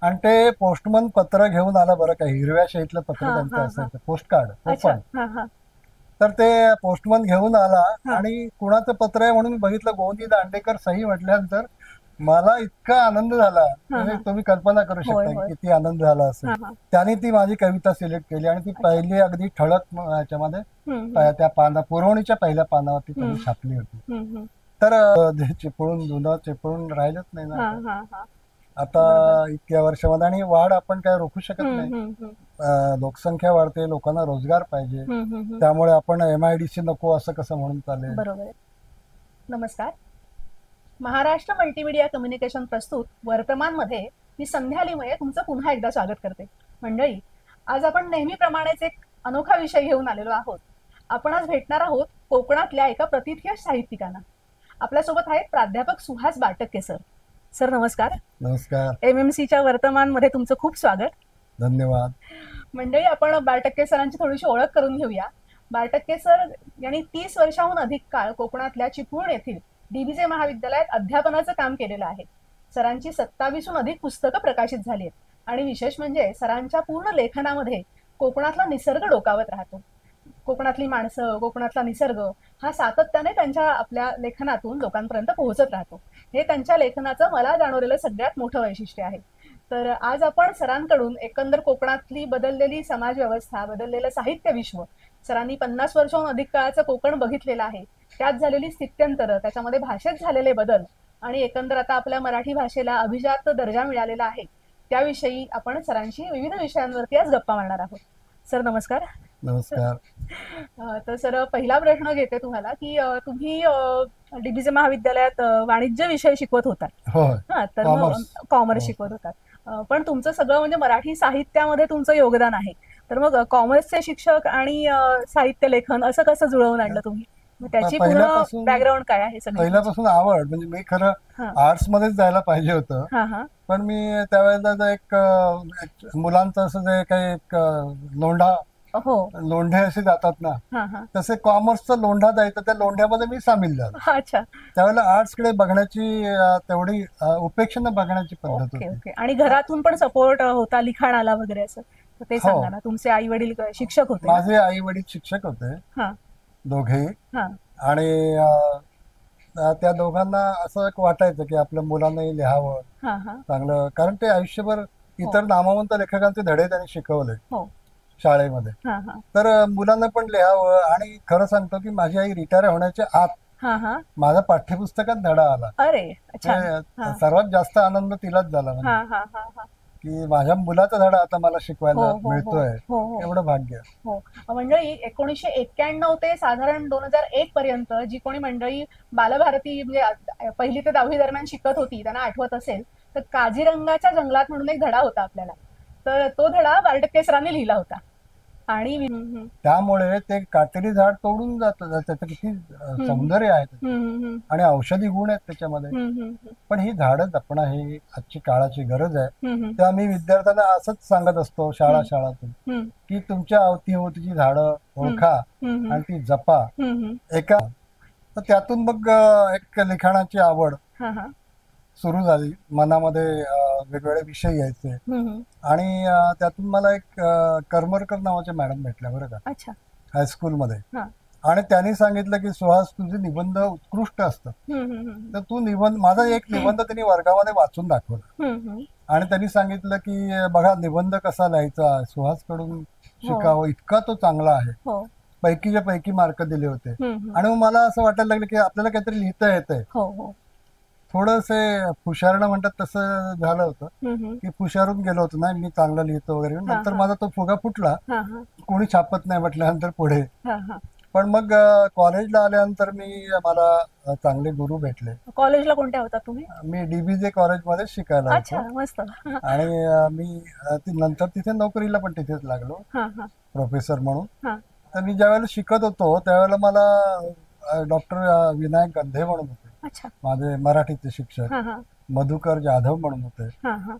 आणि ते पोस्टमन पत्र घेऊन आला बरं का, हिरव्या शाईतलं पत्र हा त्यांचं हा हा. असायचं, पोस्ट कार्ड अच्छा. ओपन. हा हा तर ते पोस्टमन घेऊन आला हा. आणि कुणाचं पत्र आहे म्हणून बघितलं, गोविंद दांडेकर सही म्हटल्यानंतर मला इतका आनंद झाला, हा म्हणजे हा. तुम्ही कल्पना करू होय शकता की होय. किती आनंद झाला असेल. हा हा. त्याने ती माझी कविता सिलेक्ट केली आणि ती अच्छा. पहिली अगदी ठळक ह्याच्यामध्ये हम्म त्या पुरवणीच्या पहिल्या पानावरती त्यांनी हम्म छापली होती. हम्म. तर ते चिपळून जुनं चिपळून राहिलंच नाही ना हा आता. हा हा. आता बरोबर. इतक्या वर्षामध्ये आणि वाढ आपण काय रोखू शकत नाही. हम्म. लोकसंख्या वाढते, लोकांना रोजगार पाहिजे, हम्म. त्यामुळे आपण MIDC नको असं कसं म्हणून चालेल. बरोबर आहे. नमस्कार. महाराष्ट्र मल्टीमीडिया कम्युनिकेशन प्रस्तुत वर्तमानमध्ये मी संध्या लिमये तुमचं पुन्हा एकदा स्वागत करते. मंडळी, आज आपण नेहमीप्रमाणेच एक अनोखा विषय घेऊन आलेलो आहोत. आपण आज भेटणार आहोत कोकणातल्या एका प्रतिथ्य साहित्यिकांना. आपल्यासोबत आहेत प्राध्यापक सुहास बाटक्के सर. सर नमस्कार. नमस्कार. MMCच्या वर्तमानमध्ये तुमचं खूप स्वागत. धन्यवाद. मंडळी, आपण बाटक्के सरांची थोडीशी ओळख करून घेऊया. बाटक्के सर यांनी 30 वर्षाहून अधिक काळ कोकणातल्या चिपळूण येथील DBJ महाविद्यालयात अध्यापनाचं काम केलेलं आहे. सरांची 27हून अधिक पुस्तकं प्रकाशित झाली आहेत आणि विशेष म्हणजे सरांच्या पूर्ण लेखनामध्ये कोकणातला निसर्ग डोकावत राहतो. कोकणातली माणसं, कोकणातला निसर्ग हा सातत्याने त्यांच्या आपल्या लेखनातून लोकांपर्यंत पोहोचत राहतो. हे त्यांच्या लेखनाचं मला जाणवलेलं सगळ्यात मोठं वैशिष्ट्य आहे. तर आज आपण सरांकडून एकंदर कोकणातली बदललेली समाज व्यवस्था, बदललेलं साहित्य विश्व, सरांनी 50 वर्षाहून अधिक काळाचं कोकण बघितलेलं आहे, त्यात झालेली स्थित्यंतर, त्याच्यामध्ये भाषेत झालेले बदल आणि एकंदर आता आपल्या मराठी भाषेला अभिजात दर्जा मिळालेला आहे, त्याविषयी आपण सरांशी विविध विषयांवरती आज गप्पा मारणार आहोत. सर नमस्कार. नमस्कार. तर सर, पहिला प्रश्न घेते तुम्हाला की तुम्ही DBJ महाविद्यालयात वाणिज्य विषय शिकवत होता. हो. हा, तर मग कॉमर्स शिकवत होतात. पण तुमचं सगळं म्हणजे मराठी साहित्यामध्ये तुमचं योगदान आहे. तर मग कॉमर्सचे शिक्षक आणि साहित्य लेखन असं कसं जुळवून आणलं तुम्ही? त्याची पूर्ण बॅकग्राऊंड काय आहे? पहिल्यापासून आवड, म्हणजे मी खरं आर्ट्स मध्येच जायला पाहिजे होतं, पण मी त्यावेळेला एक मुलांचं असं जे काही एक लोंढे असे जातात ना, तसे कॉमर्सचा लोंढा जायचं, त्या लोंढ्यामध्ये मी सामील झालो. अच्छा. त्यावेळेला आर्ट्स कडे बघण्याची तेवढी उपेक्षेनं बघण्याची पद्धत होती. आणि घरातून पण सपोर्ट होता लिखाणाला वगैरे असं? ते सांगा ना. तुमचे आई वडील शिक्षक होते? माझे आई वडील शिक्षक होते, दोघेही. आणि त्या दोघांना असं एक वाटायचं की आपल्या मुलांनाही लिहावं चांगलं, कारण ते आयुष्यभर इतर नामवंत लेखकांचे धडे त्यांनी शिकवले शाळेमध्ये. तर मुलांना पण लिहावं. आणि खरं सांगतो की माझी आई रिटायर होण्याच्या आत माझ्या पाठ्यपुस्तकात धडा आला. अरे, सर्वात जास्त आनंद तिलाच झाला, म्हणजे की माझ्या मुलाचा धडा आता मला शिकवायला मिळतोय, एवढं भाग्य. हो. मंडळी, 1991 ते साधारण 2001 पर्यंत जी कोणी मंडळी बालभारती म्हणजे 1ली ते 10वी दरम्यान शिकत होती त्यांना आठवत असेल तर काझीरंगाच्या जंगलात म्हणून एक धडा होता आपल्याला. तर तो धडा बाटक्के सरांनी लिहिला होता. आणि त्यामुळे ते काटेरी झाड तोडून जातं, त्याचं किती सौंदर्य आहे आणि औषधी गुण आहेत त्याच्यामध्ये. पण ही झाडं जपणं ही आजची काळाची गरज आहे. तेव्हा मी विद्यार्थ्यांना असंच सांगत असतो शाळातून की तुमच्या अवतीभोवतीची झाडं ओळखा आणि ती जपा. तर त्यातून मग एक लिखाणाची आवड सुरू झाली. मनामध्ये वेगवेगळे विषय यायचे आणि त्यातून मला एक करमरकर नावाच्या मॅडम भेटल्या बरं का, हायस्कूलमध्ये. आणि त्यांनी सांगितलं की सुहास, तुझे निबंध उत्कृष्ट असतात, तर तू माझा एक निबंध त्यांनी वर्गामध्ये वाचून दाखवला. आणि त्यांनी सांगितलं की बघा, निबंध कसा लिहायचा सुहास कडून शिकावं, इतका तो चांगला आहे. पैकीच्या पैकी मार्क दिले होते. आणि मग मला असं वाटायला लागलं की आपल्याला काहीतरी लिहिता येतंय. थोडंसे फुशारणं म्हणतात तसं झालं होतं की फुशारून गेलो होतो ना मी, चांगलं लिहितो वगैरे. नंतर माझा तो फुगा फुटला, कोणी छापत नाही म्हटल्यानंतर पुढे. पण मग कॉलेजला आल्यानंतर मला चांगले गुरु भेटले. कॉलेजला कोणत्या होता तुम्ही? मी DBJ कॉलेजमध्ये शिकायला होतो. आणि मी नंतर तिथे नोकरीला पण तिथेच लागलो प्रोफेसर म्हणून. तर मी ज्यावेळेला शिकत होतो त्यावेळेला मला डॉक्टर विनायक गंधे म्हणून होते माझे मराठीचे शिक्षक, मधुकर जाधव म्हणून होते.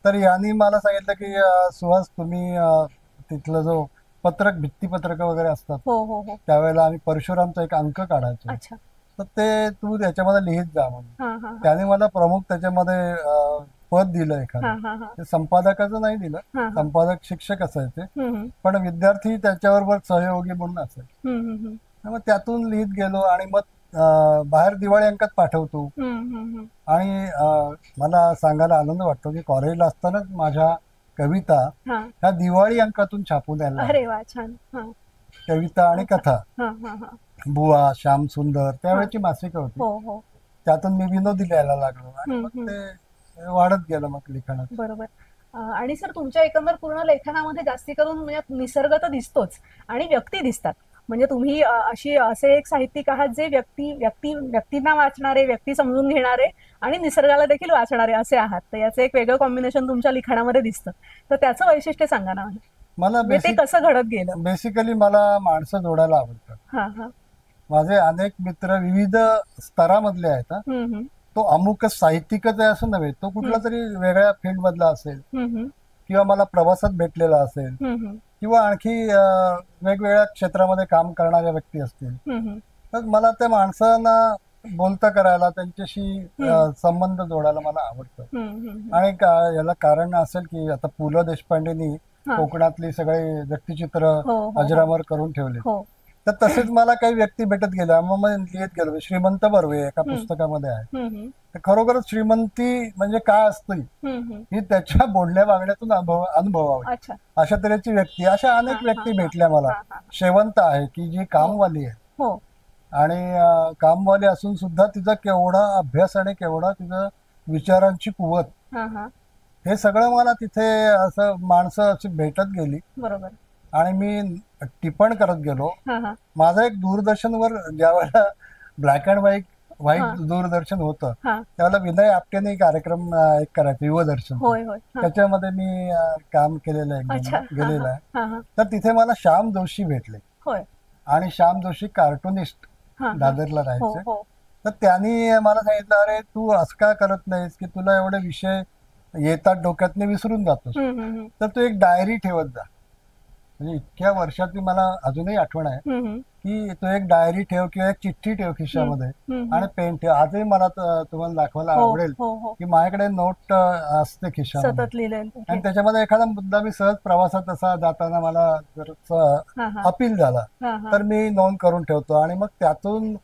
तर यांनी मला सांगितलं की सुहास, तुम्ही तिथलं जो भित्तीपत्रक वगैरे असतात त्यावेळेला आम्ही परशुरामचा एक अंक काढायचो, तर ते तू त्याच्यामध्ये लिहित जा म्हणून. त्याने मला प्रमुख त्याच्यामध्ये पद दिलं एखादं, ते संपादकाचं नाही दिलं, संपादक शिक्षक असायचे पण विद्यार्थी त्याच्याबरोबर सहयोगी म्हणून असायचे. मग त्यातून लिहित गेलो आणि मग बाहेर दिवाळी अंकात पाठवतो. आणि मला सांगायला आनंद वाटतो की कॉलेजला असतानाच माझ्या कविता ह्या दिवाळी अंकातून छापून यायला, कविता आणि कथा. बुवा, श्याम सुंदर त्यावेळेची मासिकं होती, त्यातून मी विनोदी लिहायला लागलो आणि मग ते वाढत गेलं मग लिखाणात. बरोबर. आणि सर तुमच्या एकंदर पूर्ण लेखनामध्ये जास्ती करून म्हणजे निसर्ग तर दिसतोच आणि व्यक्ती दिसतात. म्हणजे तुम्ही असे एक साहित्यिक आहात जे व्यक्तींना वाचणारे, व्यक्ती समजून घेणारे आणि निसर्गाला देखील वाचणारे असे आहात. तर याचं एक वेगळं कॉम्बिनेशन तुमच्या लिखाणामध्ये दिसतं. तर त्याचं वैशिष्ट्य सांगा ना. मला ते कसं घडत गेलं? बेसिकली मला माणसं जोडायला आवडतात. माझे अनेक मित्र विविध स्तरामधले आहेत. तो अमुकच साहित्यिकच आहे असं नव्हे, तो कुठला तरी वेगळ्या फील्ड मधला असेल किंवा मला प्रवासात भेटलेला असेल किंवा आणखी वेगवेगळ्या क्षेत्रामध्ये काम करणाऱ्या व्यक्ती असतील. तर मला त्या माणसांना बोलता करायला, त्यांच्याशी संबंध जोडायला मला आवडतं. आणि याला कारण असेल की आता पु ल देशपांडेंनी कोकणातली सगळे व्यक्तिचित्र अजरामर करून ठेवले. तर तसेच मला काही व्यक्ती भेटत गेल्या, मग मी लिहित गेलो. श्रीमंत बर्वे एका पुस्तकामध्ये आहे. खरोखरच श्रीमंती म्हणजे काय असतं ही त्याच्या बोलण्या वागण्यातून अनुभवावी, अशा तऱ्हेची व्यक्ती, अशा अनेक व्यक्ती भेटल्या मला. शेवंत आहे की जी कामवाली आहे आणि कामवाली असून सुद्धा तिचा केवढा अभ्यास आणि केवढा तिचं विचारांची कुवत, हे सगळं मला तिथे असं माणसं अशी भेटत गेली. बरोबर. आणि मी टिपण करत गेलो. माझं एक दूरदर्शनवर ज्यावेळेला ब्लॅक अँड व्हाईट दूरदर्शन होतं त्यावेळेला विनय आपटेने कार्यक्रम एक करायचा युवदर्शन, त्याच्यामध्ये मी काम केलेलं आहे, गेलेलं आहे. तर तिथे मला श्याम जोशी भेटले आणि श्याम जोशी कार्टुनिस्ट दादरला राहायचे. तर त्यांनी मला सांगितलं, अरे तू असं का करत नाहीस की तुला एवढे विषय येतात डोक्यातने विसरून जातोस, तर तू एक डायरी ठेवत जा. म्हणजे इतक्या वर्षातली मला अजूनही आठवण आहे की तो एक डायरी ठेव किंवा एक चिठ्ठी ठेव खिशामध्ये आणि पेन ठेव. आजही मला तुम्हाला दाखवायला आवडेल की माझ्याकडे नोट असते खिशामध्ये आणि त्याच्यामध्ये एखादा मुद्दा मी सहज प्रवासात असा जाताना मला जर अपील झाला तर मी नोंद करून ठेवतो. आणि मग त्यातून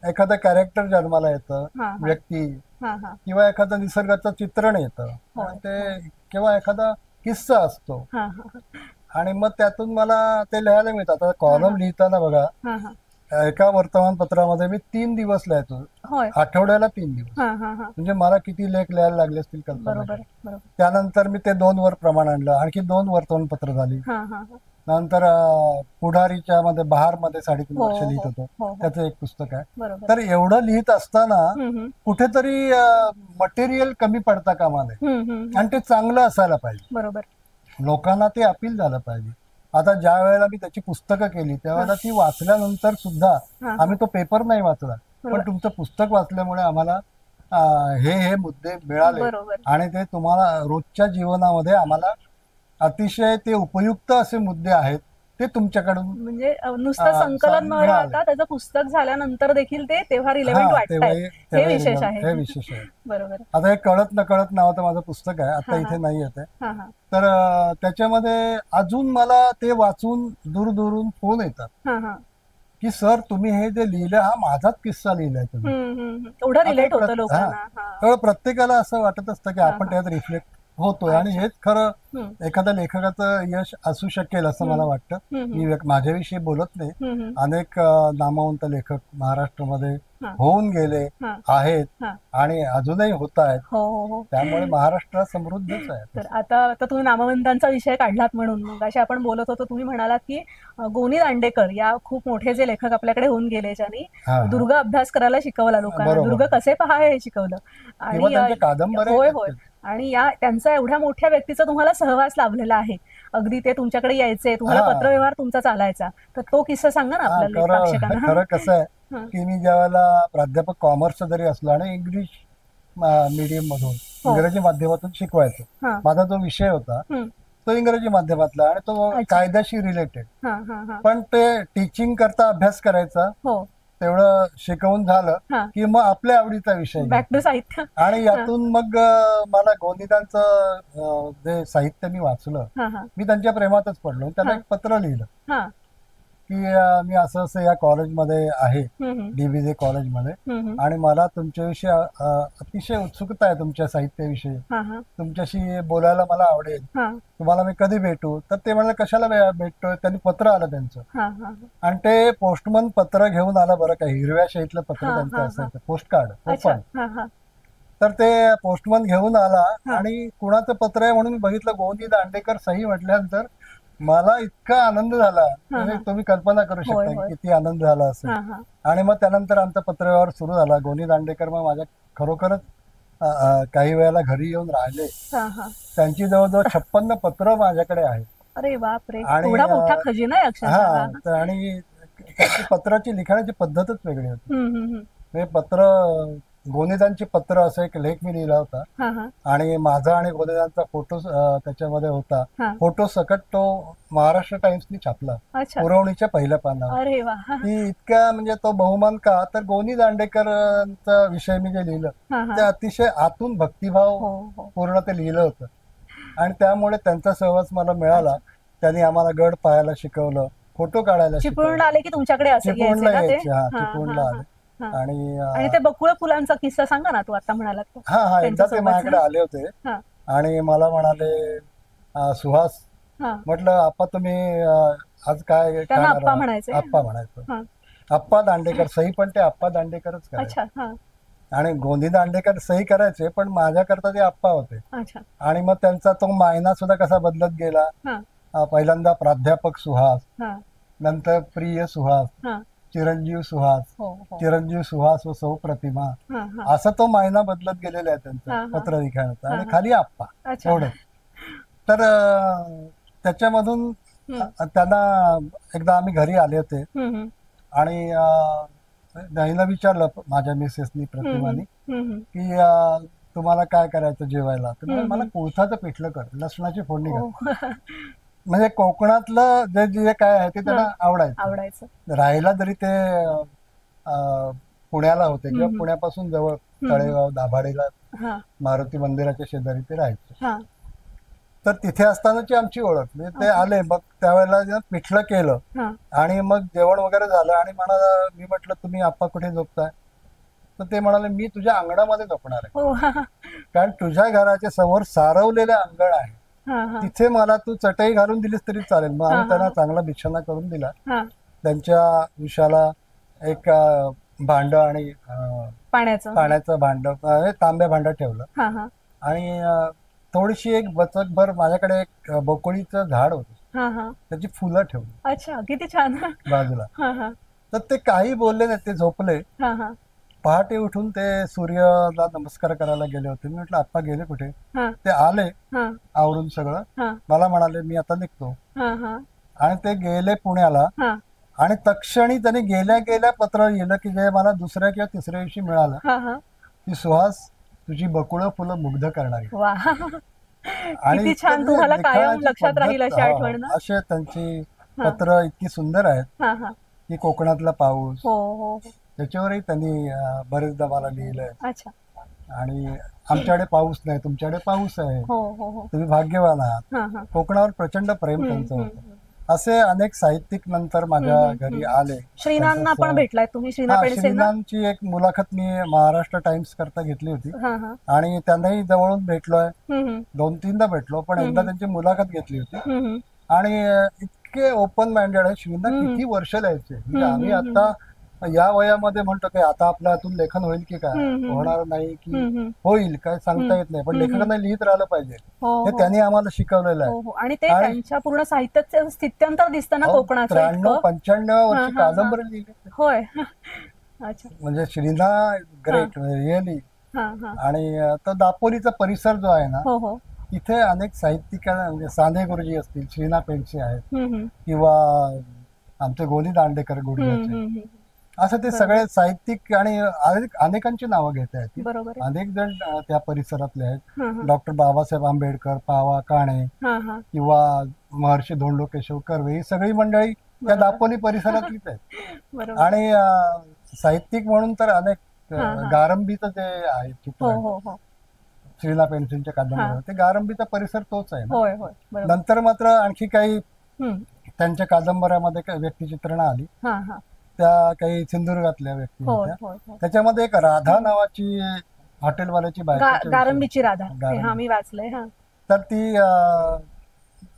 एखादं कॅरेक्टर जन्माला येतं, व्यक्ती किंवा एखादं निसर्गाचं चित्रण येतं ते किंवा एखादा किस्सा असतो आणि मग त्यातून मला ते लिहायला मिळतं. आता कॉलम लिहिताना बघा, एका वर्तमानपत्रामध्ये मी 3 दिवस लिहायचो, आठवड्याला 3 दिवस. म्हणजे मला किती लेख लिहायला लागले असतील कल्पना. त्यानंतर मी ते 2 वर प्रमाण आणलं, आणखी 2 वर्तमानपत्र झाली. नंतर पुढारीच्या मध्ये बहार मध्ये 3.5 वर्ष लिहित होतो, त्याचं एक पुस्तक आहे. तर एवढं लिहित असताना कुठेतरी मटेरियल कमी पडता कामा नये आणि ते चांगलं असायला पाहिजे, बरोबर, लोकांना ते अपील झालं पाहिजे. आता ज्या वेळेला मी त्याची पुस्तकं केली त्यावेळेला ती वाचल्यानंतर सुद्धा आम्ही तो पेपर नाही वाचला, पण तुमचं पुस्तक वाचल्यामुळे आम्हाला हे मुद्दे मिळाले आणि ते तुम्हाला रोजच्या जीवनामध्ये आम्हाला अतिशय ते उपयुक्त असे मुद्दे आहेत ते तुमच्याकडून. म्हणजे नुसतं संकलन न राहता त्याचं पुस्तक झाल्यानंतर देखील ते तेव्हा रिलेव्हंट वाटतंय, हे विशेष आहे. हे विशेष आहे, बरोबर. आता हे कळत न कळत नावाचं माझं पुस्तक आहे, आता इथे नाही येते. तर त्याच्यामध्ये अजून मला ते वाचून दूरदूरून फोन येतात की सर तुम्ही हे जे लिहिलं हा माझाच किस्सा लिहिलाय तुम्ही. एवढं रिलेट होतं लोकांना. प्रत्येकाला असं वाटत असतं की आपण त्यात रिफ्लेक्ट होतोय आणि हेच खरं एखाद्या लेखकाचं यश असू शकेल असं मला वाटतं. मी माझ्याविषयी बोलत नाही, अनेक नामवंत लेखक महाराष्ट्रामध्ये होऊन गेले आहेत आणि अजूनही होत आहेत, त्यामुळे महाराष्ट्र समृद्धच आहे. तर आता तुम्ही नामवंतांचा विषय काढलात म्हणून मग असे आपण बोलत होतो, तुम्ही म्हणालात की गोनी दांडेकर या खूप मोठे जे लेखक आपल्याकडे होऊन गेले ज्यांनी दुर्ग अभ्यास करायला शिकवला लोकांना, दुर्ग कसे पहा हे शिकवलं आणि कादंबऱ्या. होय होय. आणि त्यांचा एवढ्या मोठ्या व्यक्तीचा तुम्हाला सहवास लाभलेला आहे, अगदी ते तुमच्याकडे यायचे, तुम्हाला पत्रव्यवहार तुमचा चालायचा, तर तो किस्सा सांगा ना आपल्याला प्रेक्षकांना. खरं कसं आहे की मी ज्यावेळेला प्राध्यापक कॉमर्स जरी असलो आणि इंग्लिश मीडियम मधून इंग्रजी माध्यमातून शिकवायचो, माझा जो विषय होता तो इंग्रजी माध्यमातला आणि तो कायद्याशी रिलेटेड, पण ते टीचिंग करता अभ्यास करायचा तेवढं शिकवून झालं हा. की मग आपल्या आवडीचा विषय बॅक टू साहित्य. आणि यातून मग मला गोनीदांचं जे साहित्य मी वाचलं, हा हा मी त्यांच्या प्रेमातच पडलो. त्यांना हा. एक पत्र लिहिलं हा. की मी असं असं या कॉलेजमध्ये आहे, हम्म, डीबीजे कॉलेजमध्ये, हम्म, आणि मला तुमच्याविषयी अतिशय उत्सुकता आहे, तुमच्या साहित्याविषयी. हा हा तुमच्याशी बोलायला मला आवडेल. हा तुम्हाला मी कधी भेटू? तर ते म्हणाले कशाला भेटतोय. त्यांनी पत्र आलं त्यांचं, हा हा आणि ते पोस्टमन पत्र घेऊन आलं बरं का, हिरव्या शाईतलं पत्र हा, त्यांचं हा, असायचं, पोस्ट कार्ड अच्छा. ओपन. हा हा तर ते पोस्टमन घेऊन आला हा. आणि कुणाचं पत्र आहे म्हणून बघितलं, गोनी दांडेकर सही म्हटल्यानंतर मला इतका आनंद झाला, म्हणजे हा. तुम्ही कल्पना करू होय, शकता होय. की किती आनंद झाला असेल. हा हा आणि मग त्यानंतर आमचा पत्रव्यवहार सुरू झाला. गोनी दांडेकर मग माझ्या खरोखरच काही वेळेला घरी येऊन राहिले. हा हा त्यांची जवळजवळ 56 पत्र माझ्याकडे आहेत. अरे बापरे, आणि एवढा मोठा खजिना आहे अक्षरशः. हा, तर आणि त्यांची पत्राची लिखाणाची पद्धतच वेगळी होती. हम्म. हे पत्र, गोनीदांची पत्र, असं एक लेख मी लिहिला होता, हा हा आणि माझा आणि गोनीदांचा फोटो त्याच्यामध्ये होता. हा. फोटो सकट तो महाराष्ट्र टाइम्सनी छापला, अच्छा. पुरवणीच्या पहिल्या पानावर. अरे वा. हा की इतका म्हणजे तो बहुमान का, तर गोनी दांडेकरांचा विषय मी जे लिहिलं ते हा अतिशय आतून भक्तिभाव हो हो पूर्ण ते लिहिलं होतं. आणि त्यामुळे त्यांचा सहवास मला मिळाला. त्यांनी आम्हाला गड पाहायला शिकवलं, फोटो काढायला चिपळूणला शिकवलं. आले की तुमच्याकडे असे यायचे चिपळूणला ना ते? यायचे, हा, हा, चिपळूणला हा, आले. हा. आणि आणि ते बकुळ फुलांचा किस्सा सांगा ना, तू आता म्हणाला तो. हा हा, एकदा ते त्यांच्यासोबत. माझ्याकडे आले होते हा आणि मला म्हणाले, सुहास, हा म्हटलं आप्पा तुम्ही आज काय त्यांना खाणार आप्पा आहात?" म्हणायचे. आप्पा म्हणायचं. हा. आप्पा दांडेकर सही, पण ते आप्पा दांडेकरच करायचे. अच्छा. हा आणि गोंदी दांडेकर सही करायचे, पण माझ्याकरता ते आप्पा होते. अच्छा. आणि मग त्यांचा तो मायना सुद्धा कसा बदलत गेला. हा पहिल्यांदा प्राध्यापक सुहास, हा नंतर प्रिय सुहास, हा चिरंजीव सुहास, हो हो चिरंजीव सुहास व सौ प्रतिमा, हा हा असं तो मायना बदलत गेलेला आहे हा, त्यांचा हा. पत्र लिखाणाचा. आणि हा. खाली आप्पा, अच्छा. एवढं. तर त्याच्यामधून त्यांना एकदा आम्ही घरी आले होते, हम्म, आणि नाहीला विचारलं माझ्या मिसेसनी, प्रतिमानी, हम्म. की तुम्हाला काय करायचं जेवायला? तर म्हणाले, मला कोळथाचं पिठलं कर, लसणाची फोडणी कर. हो. म्हणजे कोकणातलं जे जे काय आहे ते त्यांना आवडायचं. आवडायचं. राहायला जरी ते पुण्याला होते, किंवा पुण्यापासून जवळ तळेगाव दाभाडेला हा मारुती मंदिराच्या शेजारी ते राहायचे. हा तर तिथे असतानाची आमची ओळख. म्हणजे ते आले, मग त्यावेळेला जे पिठलं केलं, हा आणि मग जेवण वगैरे झालं, आणि मी म्हटलं तुम्ही आप्पा कुठे झोपताय? तर ते म्हणाले, मी तुझ्या अंगणामध्ये झोपणार आहे, हो. हा कारण तुझ्या घराच्या समोर सारवलेलं अंगण आहे, हा तिथे मला तू चटई घालून दिलीस तरी चालेल. मग आम्ही त्यांना चांगला बिछाना करून दिला. हा त्यांच्या विषाला एक भांड आणि पाण्याचं. पाण्याचं भांड, तांब्या भांड ठेवलं. हा हा आणि थोडीशी एक बचकभर माझ्याकडे एक बकोळीचं झाड होतं, हा हा त्याची फुलं ठेवली अच्छा, किती छान. बाजूला. हा हा तर ते काही बोलले नाही, ते झोपले. हा हा पहाटे उठून ते सूर्याला नमस्कार करायला गेले होते. मी म्हटलं आप्पा गेले कुठे? हा ते आले हा आवरून सगळं, हा मला म्हणाले मी आता निघतो. हा हा आणि ते गेले पुण्याला. हा आणि तक्षणी त्यांनी गेल्या गेल्या पत्र लिहिलं, की जे मला दुसऱ्या किंवा तिसऱ्या दिवशी मिळालं, हा हा की सुहास, तुझी बकुळं फुलं मुग्ध करणारी. वा. किती छान. तुम्हाला कायम लक्षात राहील अशी आठवण ना. असे त्यांची पत्र इतकी सुंदर आहेत. हा हा की कोकणातला पाऊस, हो हो त्याच्यावरही त्यांनी बरेचदा मला लिहिलंय. अच्छा. आणि आमच्याकडे पाऊस नाही, तुमच्याकडे पाऊस आहे, हो हो हो तुम्ही भाग्यवान आहात. हा हा कोकणावर प्रचंड प्रेम त्यांचं होतं. असे अनेक साहित्यिक नंतर माझ्या घरी आले. श्रीनाथना पण भेटलाय तुम्ही? हा, श्रीनाथची एक मुलाखत मी महाराष्ट्र टाइम्स करता घेतली होती, हा हा आणि त्यांनाही जवळून भेटलोय, हम्म 2-3दा भेटलो, पण एकदा त्यांची मुलाखत घेतली होती. हम्म आणि इतके ओपन माइंडेड आहे. श्रीनाथ किती वर्ष लिहायचे. म्हणजे आम्ही आता या वयामध्ये म्हणतो की आता आपल्या हातून लेखन होईल की काय, होणार नाही की होईल काय सांगता येत नाही, पण लेखकांना लिहित राहिलं पाहिजे, हे त्यांनी आम्हाला शिकवलेलं आहे. आणि ते त्यांच्या पूर्ण साहित्याचं स्थित्यंतर दिसतं ना कोकणाचं. 93-95 वर्षी कादंबरी लिहिली. होय. अच्छा. म्हणजे श्रीनाथ ग्रेट रिअली. आणि तो दापोलीचा परिसर जो आहे ना, हो हो इथे अनेक साहित्यिक, म्हणजे साने गुरुजी असतील, श्रीनाथ पेंडसे आहेत, किंवा आमचे गोनी दांडेकर गुरुजी, असं ते सगळे साहित्यिक आणि अनेकांची नावं घेता येतील. बरोबर. अनेक जण त्या परिसरातले आहेत. डॉक्टर बाबासाहेब आंबेडकर, पावा काणे, किंवा महर्षी धोंडो केशव कर्वे, ही सगळी मंडळी त्या दापोली परिसरातलीच आहेत. आणि साहित्यिक म्हणून तर अनेक गारंबीचं जे आहे हो चित्र, हो हो श्रीला पेन्सिलच्या कादंबऱ्या, ते गारंबीचा परिसर तोच आहे ना. होय होय बरोबर. नंतर मात्र आणखी काही हम्म. त्यांच्या कादंबऱ्यामध्ये काही व्यक्तिचित्रणं आली, हा हा त्या काही सिंधुदुर्गातल्या व्यक्ती होय होत्या. होय होय. त्याच्यामध्ये एक राधा नावाची हॉटेलवाल्याची बायको, गारंबीची राधा, गारंबी. हा मी वाचलंय. हा तर ती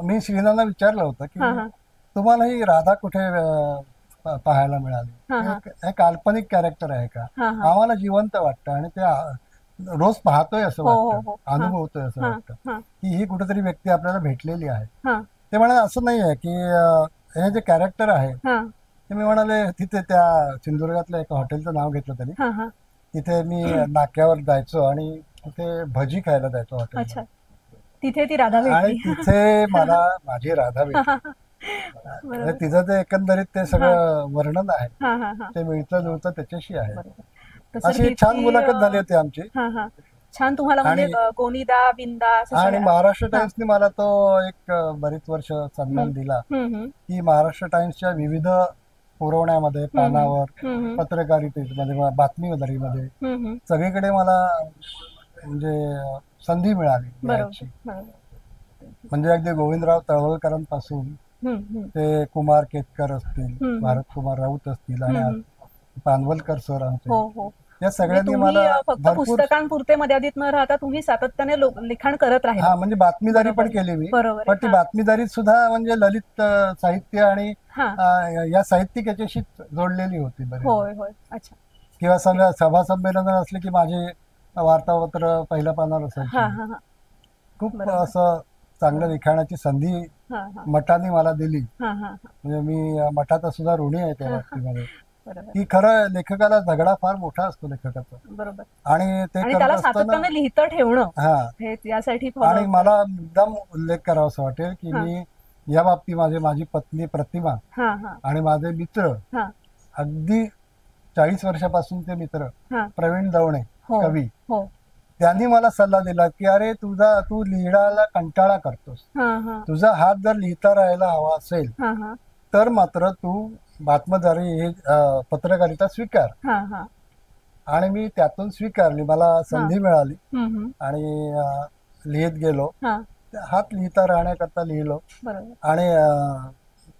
मी श्रीनाला विचारलं होतं की हा हा तुम्हाला ही राधा कुठे पाहायला मिळाली, हा, हा. हे काल्पनिक कॅरेक्टर आहे का, हा हा आम्हाला जिवंत वाटतं आणि ते रोज पाहतोय असं हो हो वाटतं, हो हा अनुभवतोय असं हा वाटतं हा की ही कुठेतरी व्यक्ती आपल्याला भेटलेली आहे. हा ते म्हणाले असं नाही आहे की हे जे कॅरेक्टर आहे हा ते, मी म्हणाले तिथे त्या सिंधुदुर्गातल्या एका हॉटेलचं नाव घेतलं तरी, हा हा तिथे मी नाक्यावर जायचो आणि तिथे भजी खायला जायचो अच्छा, हॉटेल, तिथे ती राधा आणि भेटली. तिथे मला माझी राधा भेटली. बरोबर. तिचं ते एकंदरीत ते सगळं वर्णन आहे, हा हा हा ते मिळतं जुळतं त्याच्याशी आहे. बरोबर. तर सर अशी एक छान मुलाखत झाली होती आमची. हा हा छान. तुम्हाला म्हणजे गोनीदा बिंदा असं आणि सगळं- महाराष्ट्र टाइम्सने मला तो एक बरीच वर्ष सन्मान दिला हम्म, की महाराष्ट्र टाइम्सच्या विविध पुरवण्यामध्ये, पानावर, हम्म, पत्रकारितेमध्ये, बातमीदारीमध्ये हम्म. सगळीकडे मला म्हणजे संधी मिळाली लिहायची. बरोबर. म्हणजे अगदी गोविंदराव तळवलकरांपासून ते कुमार केतकर असतील, भारत कुमार राऊत असतील, आणि पानवलकर सर आमचे, हो हो. या सगळ्यांनी तुम्ही मला फक्त भरपूर, पुस्तकांपुरते मर्यादित न राहता तुम्ही सातत्याने लिखाण करत हा राहिले. म्हणजे बातमीदारी पण बरोबर. केली मी, बरोबर पण आहे. ती हा. बातमीदारी सुद्धा म्हणजे ललित साहित्य आणि हा. या साहित्यिक याच्याशी जोडलेली होती बरी. होय होय. अच्छा. किंवा सभा संमेलन असले की माझे वार्तापत्र पहिल्या पानावर हा असायचे. हा हा खूप बरोबर. असं चांगल्या लिखाणाची संधी हा हा मठाने मला दिली. हा हा म्हणजे मी मठाचा सुद्धा ऋणी आहे त्या बाबतीमध्ये, बरोबर की खरं लेखकाला झगडा फार मोठा असतो लेखकाचा, बरोबर. आणि ते आणि करत त्याला असताना सातत्याने लिहितं ठेवणं हा, हे यासाठी आणि मला एकदम उल्लेख करावा असं वाटेल की हा. मी या बाबतीत माझी पत्नी प्रतिमा हा हा आणि माझे मित्र, हा अगदी 40 वर्षापासूनचे मित्र, हा प्रवीण दवणे हो कवी, हो त्यांनी मला सल्ला दिला की अरे तू लिहिण्याला कंटाळा करतोस, हा हा तुझा हात जर लिहिता राहायला हवा असेल हा हा तर मात्र तू बातमीदारी हे पत्रकारिता स्वीकार. हा हा आणि मी त्यातून स्वीकारली, मला संधी मिळाली हम्म. आणि लिहित गेलो, हा हात लिहिता राहण्याकरता लिहिलो, बरोबर. आणि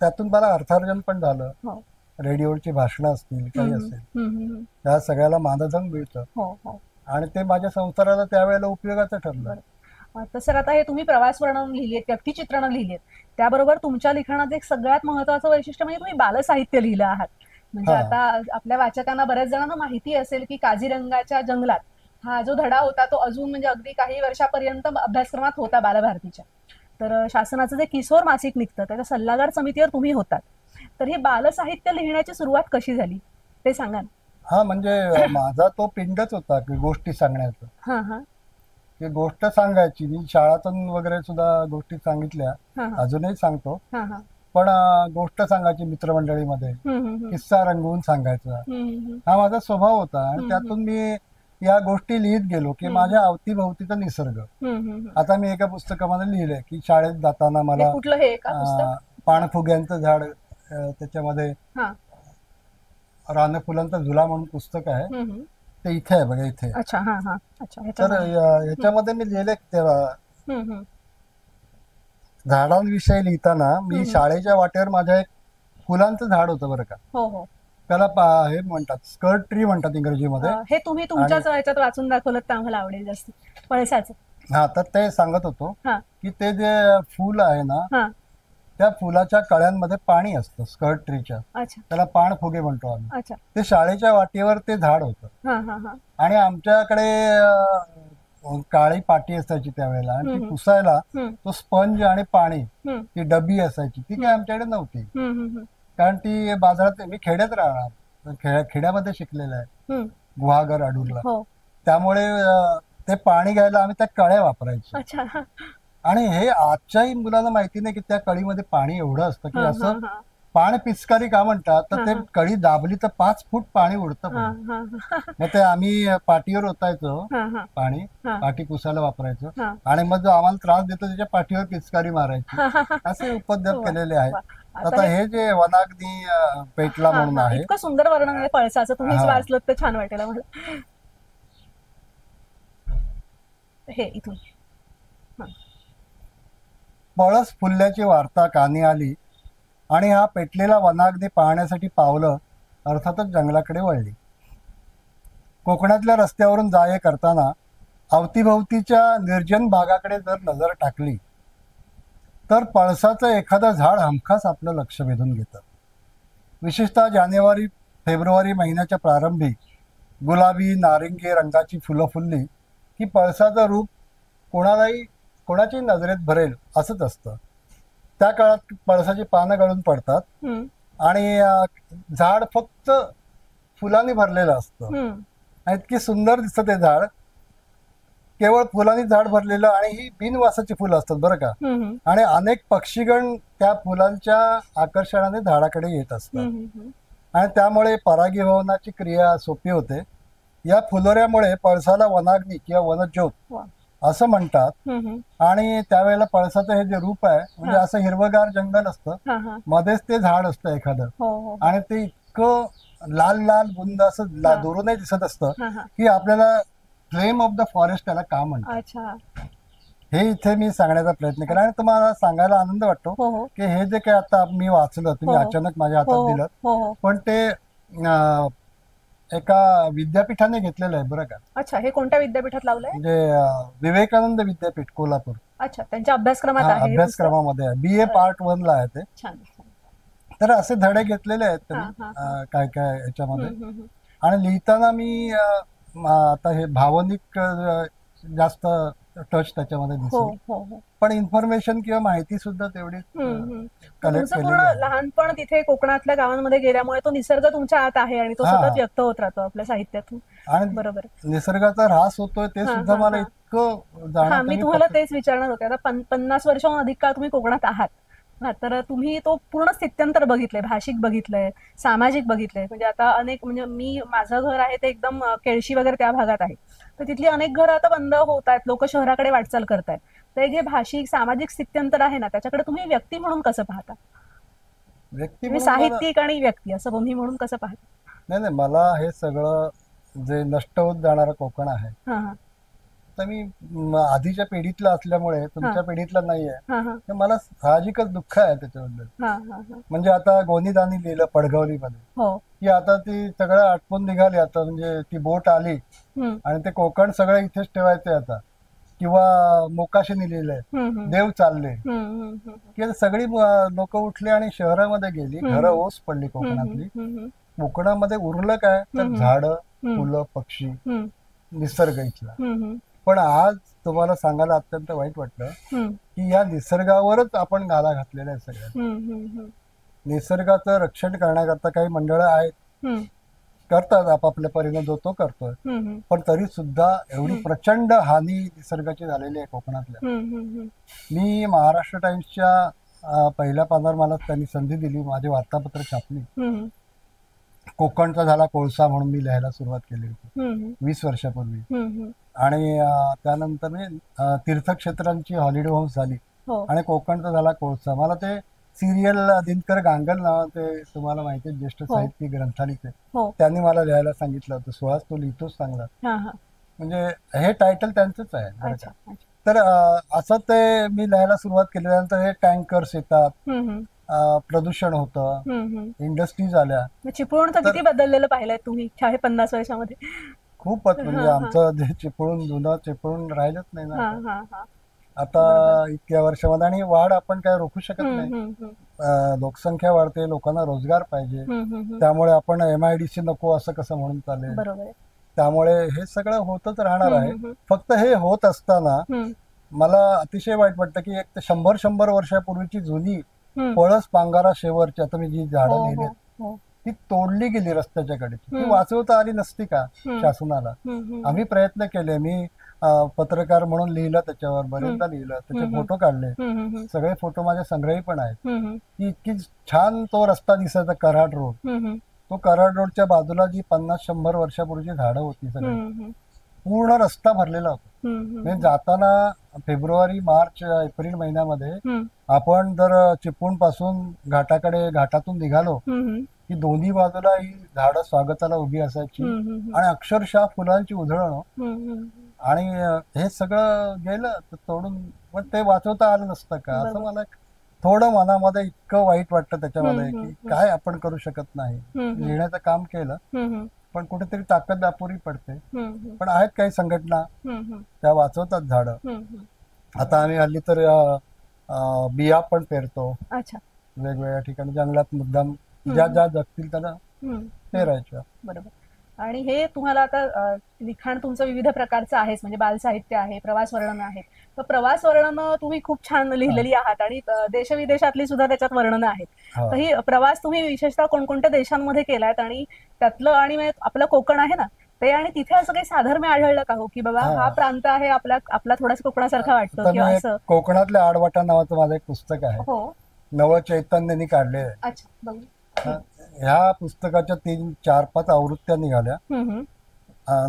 त्यातून मला अर्थार्जन पण झालं. हो रेडिओची भाषणं असतील, काही असेल, हम्म. त्या सगळ्याला मानधन मिळतं, हो हो. आणि ते माझ्या संसाराला त्यावेळेला उपयोगाचं ठरलं. तसं आता हे तुम्ही प्रवास वर्णन लिहिलेत, व्यक्तिचित्रणं लिहिलेत, त्याबरोबर तुमच्या लिखाणात एक सगळ्यात महत्वाचं वैशिष्ट्य म्हणजे तुम्ही बालसाहित्य लिहिलं आहात. म्हणजे हा. आता आपल्या वाचकांना बऱ्याच जणांना माहिती असेल की काझीरंगाच्या जंगलात हा जो धडा होता तो अजून म्हणजे अगदी काही वर्षापर्यंत अभ्यासक्रमात होता बालभारतीच्या. तर शासनाचं जे किशोर मासिक निघतं त्याच्या सल्लागार समितीवर तुम्ही होतात. तर ही बालसाहित्य लिहिण्याची सुरुवात कशी झाली ते सांगा ना. हा, म्हणजे माझा तो पिंडच होता की गोष्टी सांगण्याचं, हा हा की गोष्ट सांगायची. मी शाळातून वगैरे सुद्धा गोष्टी सांगितल्या, हा हा अजूनही सांगतो, हा हा पण गोष्ट सांगायची मित्रमंडळीमध्ये, किस्सा रंगवून सांगायचा, हा माझा स्वभाव होता. आणि त्यातून मी या गोष्टी लिहित गेलो की माझ्या अवतीभोवतीचा निसर्ग. आता मी एका पुस्तकामध्ये लिहिलंय की शाळेत जाताना मला कुठलं हे का पुस्तक? पाणफुग्यांचं झाड, त्याच्यामध्ये हा रानफुलांचा झुला म्हणून पुस्तक आहे, ते इथे आहे बघा, इथे. अच्छा. हा हा अच्छा. तर याच्यामध्ये मी लिहिले तेव्हा झाडांविषयी लिहिताना मी शाळेच्या वाटेवर माझ्या एक फुलांचं झाड होतं बरं का, हो हो. त्याला हे म्हणतात, स्कर्ट ट्री म्हणतात इंग्रजीमध्ये. हे तुम्ही तुमच्याच ह्याच्यात वाचून दाखवलं तर आम्हाला आवडेल जास्त. पळसाचं. हा, तर ते सांगत होतो हा की ते जे फुल आहे ना, हा त्या फुलाच्या कळ्यांमध्ये पाणी असतं, स्कर्ट ट्रीच्या, अच्छा त्याला पाणफुगे म्हणतो आम्ही. अच्छा. ते शाळेच्या वाटेवर ते झाड होतं, हा हा हा आणि आमच्याकडे काळी पाटी असायची त्यावेळेला, आणि ती पुसायला तो स्पंज आणि पाणी, ती डबी असायची, ती काय आमच्याकडे नव्हती, कारण ती बाजारात, मी खेड्यात राहणार, खेड्यामध्ये शिकलेलं आहे, गुहागर अडूरला, हो. त्यामुळे ते पाणी घ्यायला आम्ही त्या कळ्या वापरायचो. अच्छा. आणि हे आजच्याही मुलांना माहिती नाही की त्या कळीमध्ये पाणी एवढं असतं की असं पाणी पिचकारी का म्हणतात तर ते कळी दाबली तर 5 फूट पाणी उडतं मग ते आम्ही पाठीवर ओतायचो पाणी, पाठी पुसायला वापरायचो आणि मग जो आम्हाला त्रास देतो त्याच्या पाठीवर पिचकारी मारायची असे उपद्रव केलेले आहेत. आता हे जे वनाग्नी पेटला म्हणून आहे, इतकं सुंदर वर्णन आहे पळसाचं, तुम्हीच वाचलं तर छान वाटेल मला. हे इथून पळस फुलल्याची वार्ता कानी आली आणि हा पेटलेला वनाग्नी पाहण्यासाठी पावलं अर्थातच जंगलाकडे वळली. कोकणातल्या रस्त्यावरून जाये करताना अवतीभवतीच्या निर्जन भागाकडे जर नजर टाकली तर पळसाचं एखादं झाड हमखास आपलं लक्ष वेधून घेतं. विशेषतः जानेवारी फेब्रुवारी महिन्याच्या प्रारंभी गुलाबी नारिंगी रंगाची फुलं फुलली की पळसाचं रूप कोणाची नजरेत भरेल असंच असतं. त्या काळात पळसाची पानं गळून पडतात आणि झाड फक्त फुलांनी भरलेलं असतं आणि इतकी सुंदर दिसतं ते झाड, केवळ फुलांनी झाड भरलेलं, आणि ही बिनवासाची फुलं असतात बरं का, आणि अनेक पक्षीगण त्या फुलांच्या आकर्षणाने झाडाकडे येत असतात आणि त्यामुळे परागीभवनाची क्रिया सोपी होते. या फुलोऱ्यामुळे पळसाला वनाग्नी किंवा वनज्योत असं म्हणतात. आणि त्यावेळेला पळसाचं हे जे रूप आहे म्हणजे असं हिरवगार जंगल असतं, मध्येच ते झाड असतं एखादं आणि ते इतकं लाल लाल बुंद असं दुरूनही दिसत असतं की आपल्याला फ्लेम ऑफ द फॉरेस्ट त्याला का म्हणतात हे इथे मी सांगण्याचा प्रयत्न केला. आणि तुम्हाला सांगायला आनंद वाटतो की हे जे काही आता मी वाचलं तुम्ही अचानक माझ्या हातात दिलं, पण ते एका विद्यापीठाने घेतलेलं आहे बरं का. अच्छा, हे कोणत्या विद्यापीठात लावलंय? म्हणजे विवेकानंद विद्यापीठ कोल्हापूर. अच्छा, त्यांच्या अभ्यासक्रमात आहे, अभ्यासक्रमामध्ये BA पार्ट 1 ला आहे ते. छान. तर असे धडे घेतलेले आहेत त्यांनी काय काय याच्यामध्ये. आणि लिहिताना मी आता हे भावनिक जास्त टच त्याच्यामध्ये दिसतो, पण इन्फॉर्मेशन किंवा माहिती सुद्धा तेवढी कलेक्ट केली. लहानपण तिथे कोकणातल्या गावांमध्ये गेल्यामुळे तो निसर्ग तुमच्या आत आहे आणि तो सतत व्यक्त होत राहतो आपल्या साहित्यातून. आणि बरोबर, निसर्गाचा ऱ्हास होतोय ते सुद्धा मला इतकं जाणवतं. मी तुम्हाला तेच विचारणार होते. आता 50 वर्षाहून अधिक काळ तुम्ही कोकणात आहात, तर तुम्ही तो पूर्ण स्थित्यंतर बघितलंय, भाषिक बघितलंय, सामाजिक बघितलंय. म्हणजे आता अनेक, म्हणजे माझं घर आहे ते एकदम केळशी वगैरे त्या भागात आहे, तर तिथली अनेक घरं आता बंद होत आहेत, लोक शहराकडे वाटचाल करतायत. तर जे भाषिक सामाजिक स्थित्यंतर आहे ना, त्याच्याकडे तुम्ही व्यक्ती म्हणून कसं पाहता? व्यक्ती साहित्यिक आणि व्यक्ती असं दोन्ही म्हणून कसं पाहता? नाही, मला हे सगळं जे नष्ट होत जाणारं कोकण आहे तर मी आधीच्या पिढीतला असल्यामुळे तुमच्या पिढीतला नाहीये, तर मला साहजिकच दुःख आहे त्याच्याबद्दल. म्हणजे आता गोनीदानी लिहिलं पडघवलीमध्ये की आता ती सगळं आटपून निघाली, आता म्हणजे ती बोट आली आणि ते कोकण सगळं इथेच ठेवायचंय आता, किंवा मोकाशीने लिहिलंय देव चालले, की सगळी लोक उठली आणि शहरामध्ये गेली, घरं ओस पडली कोकणातली. कोकणामध्ये उरलं काय तर झाडं, फुलं, पक्षी, निसर्ग इथला. पण आज तुम्हाला सांगायला अत्यंत वाईट वाटलं की या निसर्गावरच आपण घाला घातलेला आहे सगळ्या. निसर्गाचं रक्षण करण्याकरता काही मंडळं आहेत, करतात आपापल्या परीने जो तो करतोय, पण तरी सुद्धा एवढी प्रचंड हानी निसर्गाची झालेली आहे कोकणातल्या. मी महाराष्ट्र टाइम्सच्या पहिल्या पानावर मला त्यांनी संधी दिली, माझी वार्तापत्र छापली. कोकणचा झाला कोळसा म्हणून मी लिहायला सुरुवात केली होती 20 वर्षापूर्वी. आणि त्यानंतर मी तीर्थक्षेत्रांची हॉलिडे होम्स झाली आणि कोकणचा झाला कोळसा. मला ते सिरियल दिनकर गांगल नावाचे तुम्हाला माहिती आहे, ज्येष्ठ साहित्यिक ग्रंथालिक, त्यांनी मला लिहायला सांगितलं होतं, सुहास तू लिहितोच चांगला, म्हणजे हे टायटल त्यांचंच आहे. तर असं ते मी लिहायला सुरुवात केल्यानंतर हे टँकर्स येतात, प्रदूषण होतं, इंडस्ट्रीज आल्या. चिपळूण तर किती बदललेलं पाहिलंय तुम्ही 50 वर्षामध्ये? खूपच, म्हणजे आमचं जे चिपळूण जुनं चिपळूण राहिलंच नाही ना आता इतक्या वर्षामध्ये. आणि वाढ आपण काय रोखू शकत नाही, लोकसंख्या वाढते, लोकांना रोजगार पाहिजे, त्यामुळे आपण MIDC नको असं कसं म्हणून चालेल. त्यामुळे हे सगळं होतच राहणार आहे. फक्त हे होत असताना मला अतिशय वाईट वाटतं की एक 100 वर्षापूर्वीची जुनी पळस पांगारा शेवरची आता मी जी झाडं लिहिली ती तोडली गेली रस्त्याच्या कडेची, ती वाचवता आली नसती का शासनाला? आम्ही प्रयत्न केले. मी पत्रकार म्हणून लिहिलं त्याच्यावर, बरेचदा लिहिलं, त्याचे फोटो काढले, सगळे फोटो माझ्या संग्रही पण आहेत. की इतकी छान तो रस्ता दिसायचा, कराड रोड. तो कराड रोडच्या बाजूला जी 50-100 वर्षापूर्वीची झाडं होती सगळी, पूर्ण रस्ता भरलेला होता. म्हणजे जाताना फेब्रुवारी, मार्च, एप्रिल महिन्यामध्ये आपण जर चिपळूण पासून घाटातून निघालो की दोन्ही बाजूला ही झाडं स्वागताला उभी असायची आणि अक्षरशः फुलांची उधळण. आणि हे सगळं गेलं तर तोडून, पण ते वाचवता आलं नसतं का, असं मला थोडं मनामध्ये इतकं वाईट वाटतं त्याच्यामध्ये की काय आपण करू शकत नाही. लिहिण्याचं काम केलं पण कुठेतरी ताकद अपुरी पडते. पण आहेत काही संघटना त्या वाचवतात झाडं. आता आम्ही हल्ली तर बिया पण पेरतो वेगवेगळ्या ठिकाणी, जंगलात मुद्दाम ज्या जगतील त्यांना पेरायच्या. बरोबर. आणि हे तुम्हाला आता लिखाण तुमचं विविध प्रकारचं आहेच, म्हणजे बालसाहित्य आहे, प्रवास वर्णन आहेत. तर प्रवास वर्णनं तुम्ही खूप छान लिहिलेली आहात आणि देशविदेशातली सुद्धा त्याच्यात वर्णनं आहेत. तर ही प्रवास तुम्ही विशेषतः कोणकोणत्या देशांमध्ये केलायत आणि त्यातलं, आणि आपलं कोकण आहे ना ते, आणि तिथे असं काही साधर्म्य आढळलं का हो, की बाबा हा प्रांत आहे आपला थोडासा कोकणासारखा वाटतो किंवा असं? कोकणातल्या आडवाटा नावाचं माझं एक पुस्तक आहे, हो, नवचैतन्यनी काढले. अच्छा, बघू. ह्या पुस्तकाच्या 3-4-5 आवृत्त्या निघाल्या.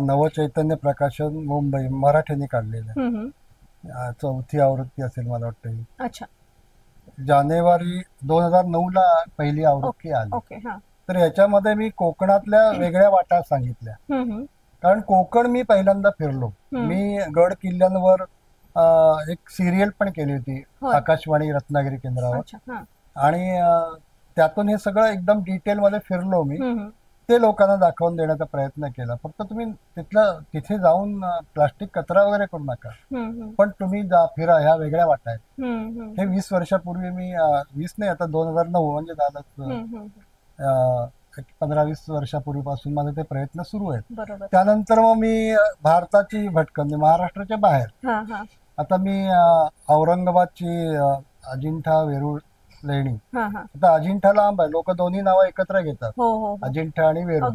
नवचैतन्य प्रकाशन मुंबई मराठीने काढलेल्या. 4थी आवृत्ती असेल मला वाटतं. अच्छा. जानेवारी 2009 पहिली आवृत्ती आली. तर याच्यामध्ये मी कोकणातल्या वेगळ्या वाटा सांगितल्या, कारण कोकण मी पहिल्यांदा फिरलो. मी गड किल्ल्यांवर एक सिरियल पण केली होती आकाशवाणी रत्नागिरी केंद्रावर, आणि त्यातून हे सगळं एकदम डिटेल मध्ये फिरलो मी. ते लोकांना दाखवून देण्याचा प्रयत्न केला. फक्त तुम्ही तिथे जाऊन प्लास्टिक कचरा वगैरे करू नका, पण तुम्ही फिरा, ह्या वेगळ्या वाटा आहेत. हे 20 वर्षापूर्वी मी 20 नाही, आता 2009 म्हणजे झालं 15-20 वर्षापूर्वीपासून माझे ते प्रयत्न सुरू आहेत. त्यानंतर मग मी भारताची भटकंती, महाराष्ट्राच्या बाहेर. आता मी औरंगाबादची अजिंठा, वेरूळ, लेणी. आता अजिंठा लांब आहे, लोक दोन्ही नावं एकत्र घेतात, अजिंठा आणि वेरूळ.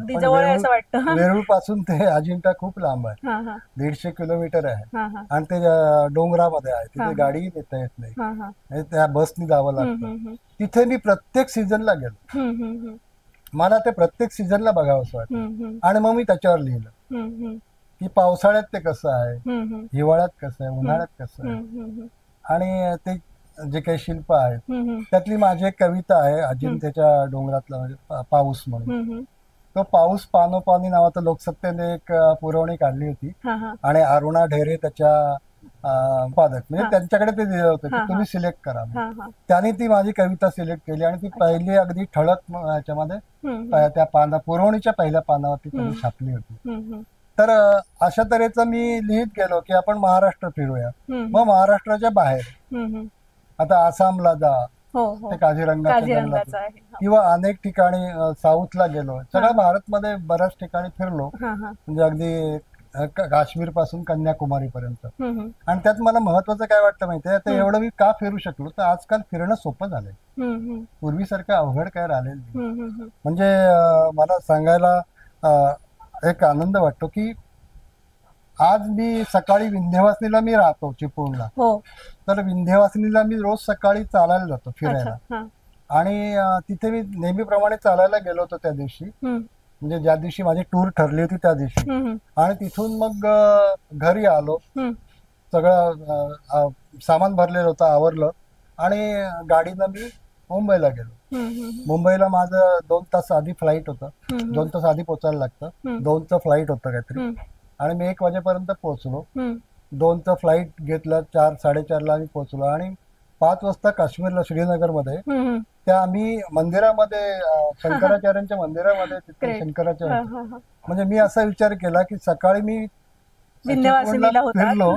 वेरूळ पासून ते अजिंठा खूप लांब आहे, 150 किलोमीटर आहे, आणि ते डोंगरामध्ये आहे, तिथे गाडीही नेता येत नाही, त्या बसनी जावं लागतं. तिथे मी प्रत्येक सीझनला गेलो, मला ते प्रत्येक सीझनला बघावंसं वाटतं, आणि मग मी त्याच्यावर लिहिलं की पावसाळ्यात ते कसं आहे, हिवाळ्यात कसं आहे, उन्हाळ्यात कसं आहे. आणि ते जे काही शिल्प आहेत त्यातली माझी एक कविता आहे, अजिंठ्याच्या डोंगरातला, म्हणजे पाऊस म्हणून. तो पाऊस पानोपानी नावाचं लोकसत्तेने एक पुरवणी काढली होती, आणि अरुणा ढेरे त्याच्या उत्पादक, म्हणजे त्यांच्याकडे ते दिलं होतं की तुम्ही सिलेक्ट करा. त्यांनी ती माझी कविता सिलेक्ट केली आणि ती पहिली अगदी ठळक याच्यामध्ये त्या पुरवणीच्या पहिल्या पानावरती त्यांनी छापली होती. तर अशा तऱ्हेचं मी लिहित गेलो की आपण महाराष्ट्र फिरूया. मग महाराष्ट्राच्या बाहेर आता आसामला जा, ते काझीरंगाच्या जंगलात, किंवा अनेक ठिकाणी साऊथला गेलो. सगळ्या भारतमध्ये बऱ्याच ठिकाणी फिरलो, म्हणजे अगदी काश्मीर पासून कन्याकुमारी पर्यंत. आणि त्यात मला महत्वाचं काय वाटतं माहितीये, ते एवढं मी का फिरू शकलो, तर आजकाल फिरणं सोपं झालंय, पूर्वीसारखं अवघड काय राहिलेलं नाही. म्हणजे मला सांगायला एक आनंद वाटतो की आज मी सकाळी विंध्यवासिनीला मी राहतो चिपळूणला, तर विंध्यवासिनीला मी रोज सकाळी चालायला जातो, फिरायला. आणि तिथे मी नेहमीप्रमाणे चालायला गेलो होतो त्या दिवशी, म्हणजे ज्या दिवशी माझी टूर ठरली होती त्या दिवशी. आणि तिथून मग घरी आलो, सगळं सामान भरलेलं होतं, आवरलं, आणि गाडीनं मी मुंबईला गेलो. मुंबईला माझं 2 तास आधी फ्लाईट होतं, 2 तास आधी पोचायला लागतं, 2चं फ्लाईट होतं काहीतरी, आणि मी 1 वाजेपर्यंत पोहोचलो. 2चं फ्लाईट घेतलं, 4-4:30ला मी पोहोचलो, आणि 5 वाजता काश्मीरला श्रीनगरमध्ये त्या आम्ही मंदिरामध्ये, शंकराचार्यांच्या मंदिरामध्ये, तिथे शंकराचार्य, म्हणजे मी असा विचार केला की सकाळी मी फिरलो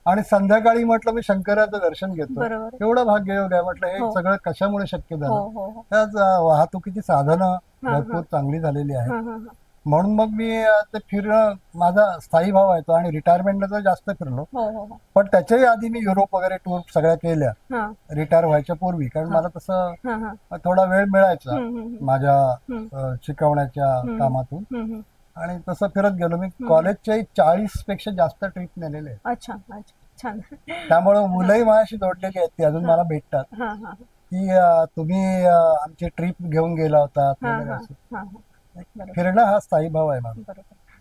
आणि संध्याकाळी म्हटलं मी शंकराचं दर्शन घेतो, एवढं भाग्ययोग आहे. म्हटलं हे सगळं कशामुळे शक्य झालं, त्याच वाहतुकीची साधनं भरपूर चांगली झालेली आहेत. म्हणून मग मी ते फिरणं माझा स्थायी भाव आहे, आणि रिटायरमेंटला तर जास्त फिरलो, पण त्याच्याही आधी मी युरोप वगैरे टूर सगळ्या केल्या रिटायर व्हायच्या पूर्वी, कारण मला तसं थोडा वेळ मिळायचा माझ्या शिकवण्याच्या कामातून. आणि तसं फिरत गेलो. मी कॉलेजच्या 40 पेक्षा जास्त ट्रिप नेलेले आहेत. अच्छा अच्छा, छान. त्यामुळे मुलंही माझ्याशी जोडलेली आहेत, ती अजून मला भेटतात की तुम्ही आमची ट्रिप घेऊन गेला होता वगैरे असं. फिरणं हा स्थायी भाव आहे माझा,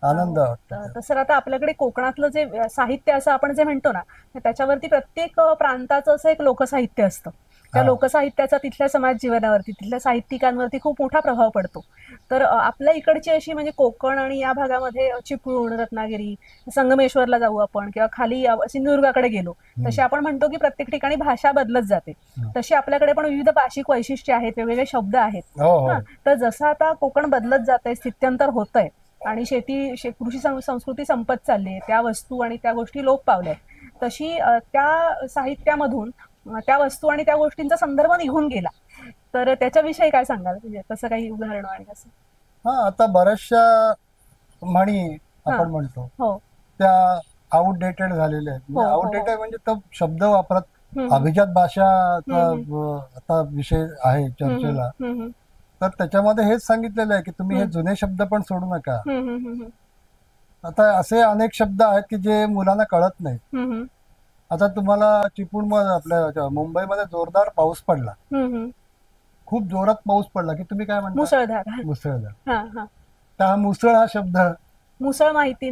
आनंद वाटतो. तसं आता आपल्याकडे कोकणातलं जे साहित्य असं आपण जे म्हणतो ना, त्याच्यावरती प्रत्येक प्रांताचं असं एक लोकसाहित्य असतं. त्या लोकसाहित्याचा तिथल्या समाज जीवनावरती, तिथल्या साहित्यिकांवरती खूप मोठा प्रभाव पडतो. तर आपल्या इकडची अशी म्हणजे कोकण आणि या भागामध्ये चिपळूण, रत्नागिरी, संगमेश्वरला जाऊ आपण किंवा खाली सिंधुदुर्गाकडे गेलो, तसे आपण म्हणतो की प्रत्येक ठिकाणी भाषा बदलत जाते. तशी आपल्याकडे पण विविध भाषिक वैशिष्ट्ये आहेत, वेगवेगळे शब्द आहेत. तर जसं आता कोकण बदलत जात आहे, स्थित्यंतर होतंय आणि कृषी संस्कृती संपत चालली आहे, त्या वस्तू आणि त्या गोष्टी लोप पावल्यात, तशी त्या साहित्यामधून त्या वस्तू आणि त्या गोष्टींचा संदर्भ निघून गेला. तर त्याच्याविषयी काय सांगाल, म्हणजे तसं काही उदाहरण आणि असं? हा, आता बऱ्याचशा म्हणी आपण म्हणतो त्या आउटडेटेड झालेल्या आहेत. आउटडेटेड म्हणजे तो शब्द वापरत, अभिजात भाषाचा आता विषय आहे चर्चेला, तर त्याच्यामध्ये हेच सांगितलेलं आहे की तुम्ही हे जुने शब्द पण सोडू नका. आता असे अनेक शब्द आहेत की जे मुलांना कळत नाहीत. आता तुम्हाला चिपळूण आपल्या मुंबईमध्ये जोरदार पाऊस पडला, खूप जोरात पाऊस पडला की तुम्ही काय म्हणता? मुसळधार. मुसळधार. तर हा मुसळ हा शब्द मुसळ माहिती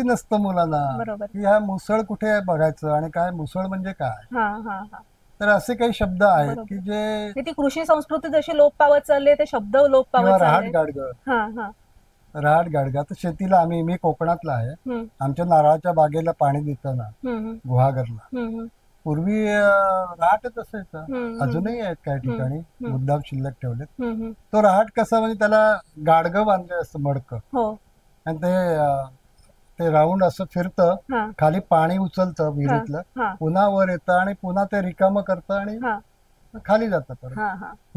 नसतं मुलांना की हा मुसळ कुठे बघायचं आणि काय मुसळ म्हणजे काय. तर असे काही शब्द आहेत की जे ती कृषी संस्कृती जशी लोप पावत चालली, ते शब्द लोप पावत चालले. रहाट गाडगा तर शेतीला मी कोकणातला आहे. आमच्या नारळाच्या बागेला पाणी देताना गुहागरला पूर्वी रहाटच असायचं, अजूनही आहेत काही ठिकाणी मुद्दाम शिल्लक ठेवलेत. तो रहाट कसा म्हणजे त्याला गाडगं बांधले असतं, मडकं, आणि ते राऊंड असं फिरतं, खाली पाणी उचलतं विहिरीतलं, पुन्हा वर येतं आणि पुन्हा ते रिकामं करतं आणि खाली जातं परत.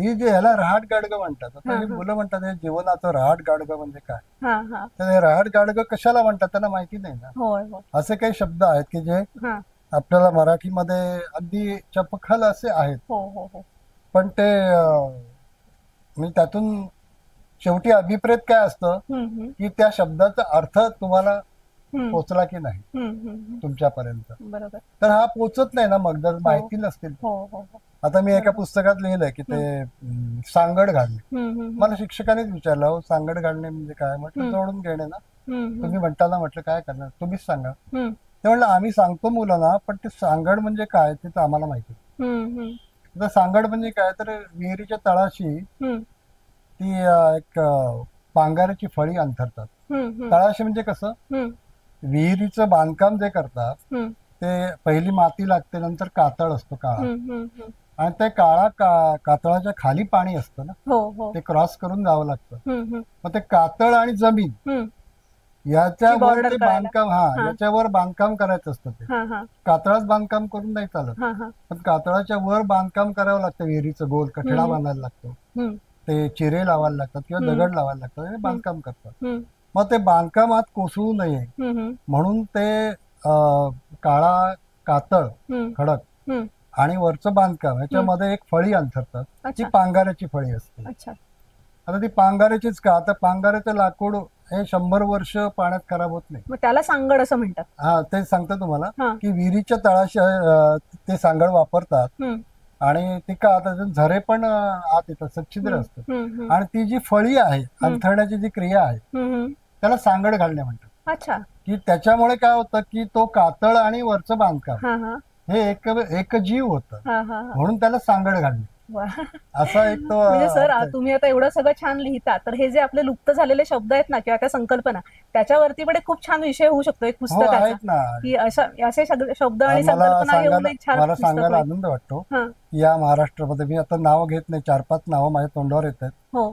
ही जे ह्याला रहाट गाडगं म्हणतात. आता ही मुलं म्हणतात हे जीवनाचं रहाट गाडगं म्हणजे काय, तर हे रहाट गाडगं कशाला म्हणतात त्यांना माहिती नाही ना. असे काही शब्द आहेत की जे आपल्याला मराठीमध्ये अगदी चपखल असे आहेत, पण ते म्हणजे त्यातून शेवटी अभिप्रेत काय असतं की त्या शब्दाचा अर्थ तुम्हाला पोचला की नाही तुमच्यापर्यंत. तर हा पोचत नाही ना, मग जर माहिती नसतील. आता मी एका पुस्तकात लिहिलंय की ते सांगड घालणे. मला शिक्षकानेच विचारलं, हो सांगड घालणे म्हणजे काय? म्हटलं जोडून घेणे ना. तुम्ही म्हणताना म्हटलं काय करणार, तुम्हीच सांगा. ते म्हणलं आम्ही सांगतो मुलांना, पण ते सांगड म्हणजे काय ते तर आम्हाला माहिती. तर सांगड म्हणजे काय, तर विहिरीच्या तळाशी ती एक पांगाराची फळी अंथरतात. तळाशी म्हणजे कसं, विहिरीचं बांधकाम जे करतात ते पहिली माती लागते, नंतर कातळ असतो काळा, आणि ते कातळाच्या खाली पाणी असतं ना, ते क्रॉस करून जावं लागतं. मग ते कातळ आणि जमीन याच्यावर ते बांधकाम, याच्यावर बांधकाम करायचं असतं. ते कातळाच बांधकाम करून नाही चालत, पण कातळाच्या वर बांधकाम करावं लागतं. विहिरीचं गोल कठडा बांधायला लागतो, ते चिरे लावायला लागतात किंवा दगड लावायला लागतात आणि बांधकाम करतात. मग ते बांधकामात कोसळू नये म्हणून ते काळा कातळ खडक आणि वरचं बांधकाम ह्याच्यामध्ये एक फळी अंथरतात. ती पांगाराची फळी असते. आता ती पांगाराचीच का, आता पांगाराचं लाकूड हे 100 वर्ष पाण्यात खराब होत नाही, मग त्याला सांगड असं म्हणतात. ते सांगतो तुम्हाला की विहिरीच्या तळाशी ते सांगड वापरतात. आणि ती का, आता झरे पण आत येतात, सच्छिद्र असतं, आणि ती जी फळी आहे अंथरण्याची जी क्रिया आहे त्याला सांगड घालणे म्हणतात. की त्याच्यामुळे काय होतं की तो कातळ आणि वरचं बांधकाम हे एक जीव होतं, म्हणून त्याला सांगड घालणे असा एक तो. म्हणजे सर, तुम्ही आता एवढं सगळं छान लिहिता, तर हे जे आपले लुप्त झालेले शब्द आहेत ना किंवा त्या संकल्पना, त्याच्यावरती पण एक खूप छान विषय होऊ शकतो एक पुस्तकाचा, की असे शब्द आणि संकल्पना घेऊन एक छान. मला सांगायला आनंद वाटतो या महाराष्ट्रामध्ये, मी आता नाव घेत नाही, 4-5 नावं माझ्या तोंडावर येत आहेत,